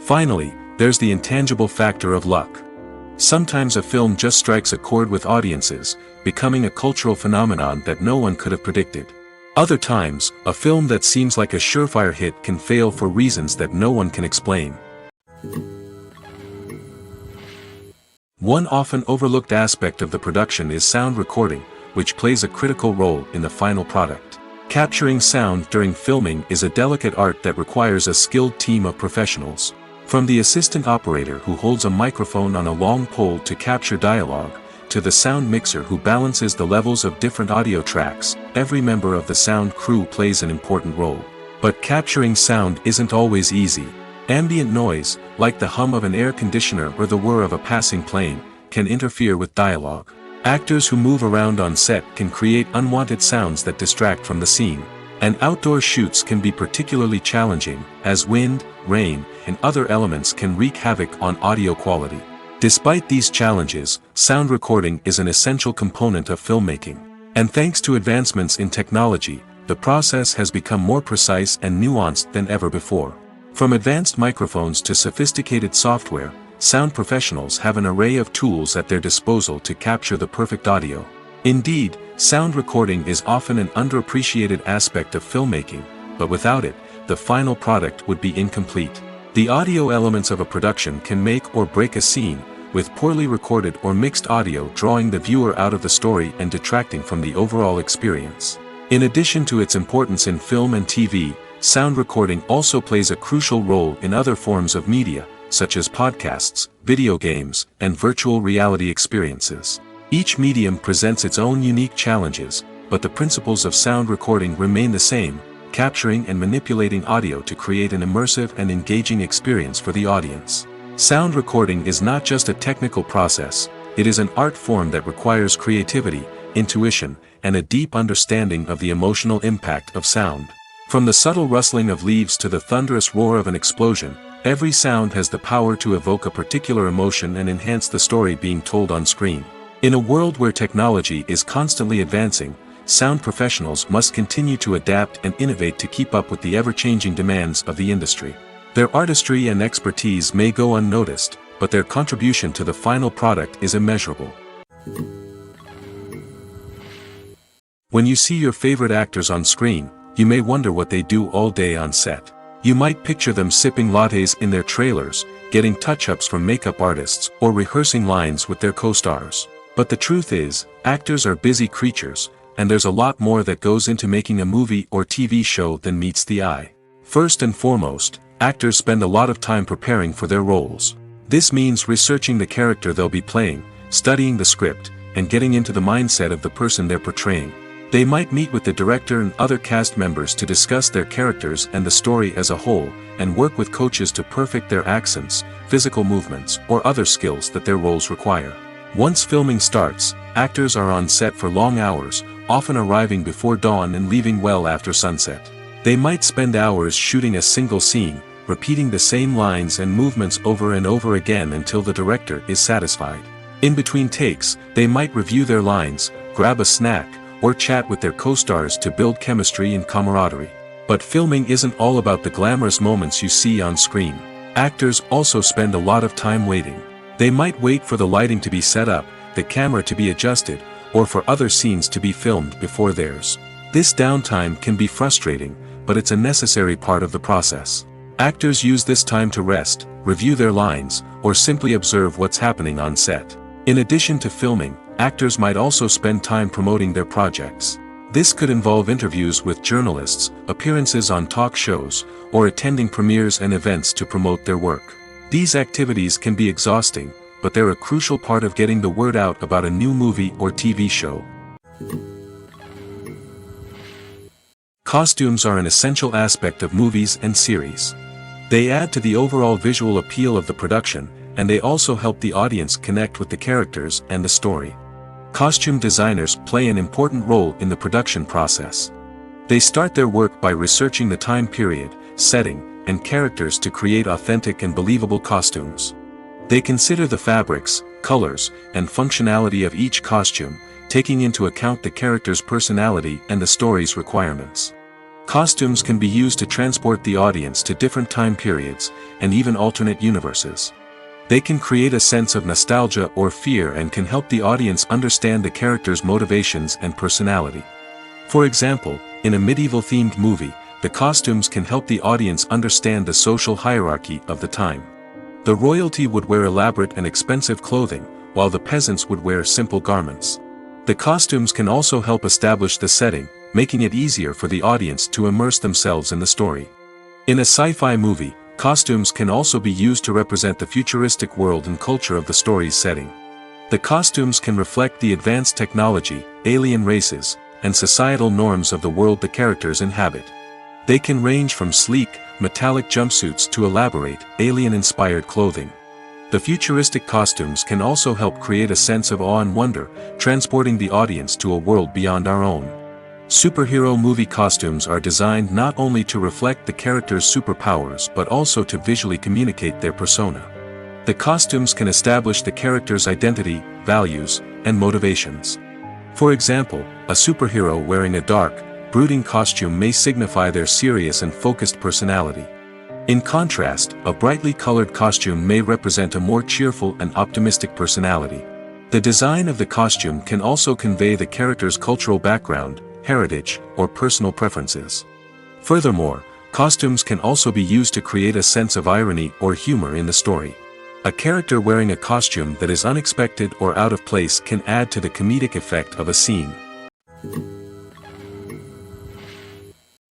Finally, there's the intangible factor of luck. Sometimes a film just strikes a chord with audiences, becoming a cultural phenomenon that no one could have predicted. Other times, a film that seems like a surefire hit can fail for reasons that no one can explain. One often overlooked aspect of the production is sound recording, which plays a critical role in the final product. Capturing sound during filming is a delicate art that requires a skilled team of professionals. From the assistant operator who holds a microphone on a long pole to capture dialogue, to the sound mixer who balances the levels of different audio tracks, every member of the sound crew plays an important role. But capturing sound isn't always easy. Ambient noise, like the hum of an air conditioner or the whir of a passing plane, can interfere with dialogue. Actors who move around on set can create unwanted sounds that distract from the scene. And outdoor shoots can be particularly challenging, as wind, rain, and other elements can wreak havoc on audio quality. Despite these challenges, sound recording is an essential component of filmmaking. And thanks to advancements in technology, the process has become more precise and nuanced than ever before. From advanced microphones to sophisticated software, sound professionals have an array of tools at their disposal to capture the perfect audio. Indeed, sound recording is often an underappreciated aspect of filmmaking, but without it, the final product would be incomplete. The audio elements of a production can make or break a scene, with poorly recorded or mixed audio drawing the viewer out of the story and detracting from the overall experience. In addition to its importance in film and TV, sound recording also plays a crucial role in other forms of media, such as podcasts, video games, and virtual reality experiences. Each medium presents its own unique challenges, but the principles of sound recording remain the same, capturing and manipulating audio to create an immersive and engaging experience for the audience. Sound recording is not just a technical process, it is an art form that requires creativity, intuition, and a deep understanding of the emotional impact of sound. From the subtle rustling of leaves to the thunderous roar of an explosion, every sound has the power to evoke a particular emotion and enhance the story being told on screen. In a world where technology is constantly advancing, sound professionals must continue to adapt and innovate to keep up with the ever-changing demands of the industry. Their artistry and expertise may go unnoticed, but their contribution to the final product is immeasurable. When you see your favorite actors on screen, you may wonder what they do all day on set. You might picture them sipping lattes in their trailers, getting touch-ups from makeup artists, or rehearsing lines with their co-stars. But the truth is, actors are busy creatures, and there's a lot more that goes into making a movie or TV show than meets the eye. First and foremost, actors spend a lot of time preparing for their roles. This means researching the character they'll be playing, studying the script, and getting into the mindset of the person they're portraying. They might meet with the director and other cast members to discuss their characters and the story as a whole, and work with coaches to perfect their accents, physical movements, or other skills that their roles require. Once filming starts, actors are on set for long hours, often arriving before dawn and leaving well after sunset. They might spend hours shooting a single scene, repeating the same lines and movements over and over again until the director is satisfied. In between takes, they might review their lines, grab a snack, or chat with their co-stars to build chemistry and camaraderie. But filming isn't all about the glamorous moments you see on screen. Actors also spend a lot of time waiting. They might wait for the lighting to be set up, the camera to be adjusted, or for other scenes to be filmed before theirs. This downtime can be frustrating, but it's a necessary part of the process. Actors use this time to rest, review their lines, or simply observe what's happening on set. In addition to filming, actors might also spend time promoting their projects. This could involve interviews with journalists, appearances on talk shows, or attending premieres and events to promote their work. These activities can be exhausting, but they're a crucial part of getting the word out about a new movie or TV show. Costumes are an essential aspect of movies and series. They add to the overall visual appeal of the production, and they also help the audience connect with the characters and the story. Costume designers play an important role in the production process. They start their work by researching the time period, setting, and characters to create authentic and believable costumes. They consider the fabrics, colors, and functionality of each costume, taking into account the character's personality and the story's requirements. Costumes can be used to transport the audience to different time periods, and even alternate universes. They can create a sense of nostalgia or fear and can help the audience understand the character's motivations and personality. For example, in a medieval-themed movie, the costumes can help the audience understand the social hierarchy of the time. The royalty would wear elaborate and expensive clothing, while the peasants would wear simple garments. The costumes can also help establish the setting, making it easier for the audience to immerse themselves in the story. In a sci-fi movie, costumes can also be used to represent the futuristic world and culture of the story's setting. The costumes can reflect the advanced technology, alien races, and societal norms of the world the characters inhabit. They can range from sleek, metallic jumpsuits to elaborate, alien-inspired clothing. The futuristic costumes can also help create a sense of awe and wonder, transporting the audience to a world beyond our own. Superhero movie costumes are designed not only to reflect the character's superpowers but also to visually communicate their persona. The costumes can establish the character's identity, values, and motivations. For example, a superhero wearing a dark, brooding costume may signify their serious and focused personality. In contrast, a brightly colored costume may represent a more cheerful and optimistic personality. The design of the costume can also convey the character's cultural background, heritage, or personal preferences. Furthermore, costumes can also be used to create a sense of irony or humor in the story. A character wearing a costume that is unexpected or out of place can add to the comedic effect of a scene.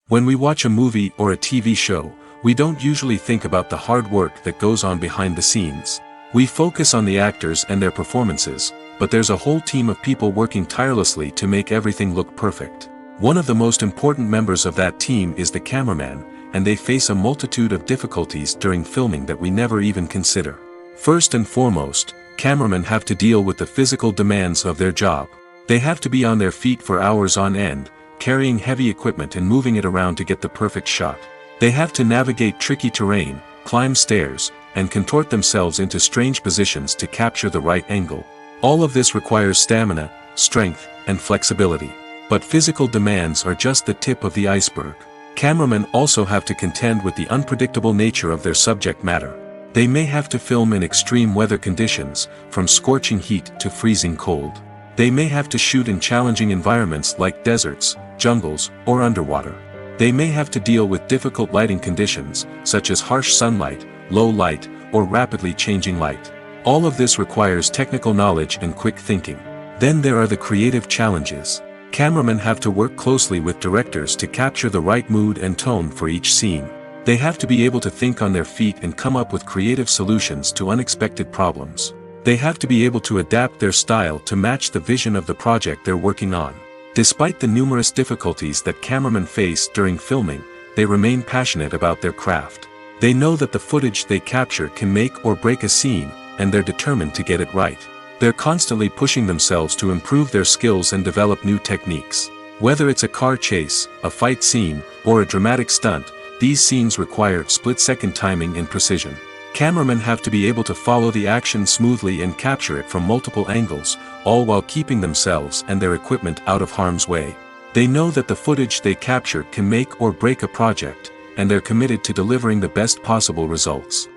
When we watch a movie or a TV show, we don't usually think about the hard work that goes on behind the scenes. We focus on the actors and their performances, but there's a whole team of people working tirelessly to make everything look perfect. One of the most important members of that team is the cameraman, and they face a multitude of difficulties during filming that we never even consider. First and foremost, cameramen have to deal with the physical demands of their job. They have to be on their feet for hours on end, carrying heavy equipment and moving it around to get the perfect shot. They have to navigate tricky terrain, climb stairs, and contort themselves into strange positions to capture the right angle. All of this requires stamina, strength, and flexibility. But physical demands are just the tip of the iceberg. Cameramen also have to contend with the unpredictable nature of their subject matter. They may have to film in extreme weather conditions, from scorching heat to freezing cold. They may have to shoot in challenging environments like deserts, jungles, or underwater. They may have to deal with difficult lighting conditions, such as harsh sunlight, low light, or rapidly changing light. All of this requires technical knowledge and quick thinking. Then there are the creative challenges. Cameramen have to work closely with directors to capture the right mood and tone for each scene. They have to be able to think on their feet and come up with creative solutions to unexpected problems. They have to be able to adapt their style to match the vision of the project they're working on. Despite the numerous difficulties that cameramen face during filming, they remain passionate about their craft. They know that the footage they capture can make or break a scene, and they're determined to get it right. They're constantly pushing themselves to improve their skills and develop new techniques. Whether it's a car chase, a fight scene, or a dramatic stunt, these scenes require split-second timing and precision. Cameramen have to be able to follow the action smoothly and capture it from multiple angles, all while keeping themselves and their equipment out of harm's way. They know that the footage they capture can make or break a project, and they're committed to delivering the best possible results.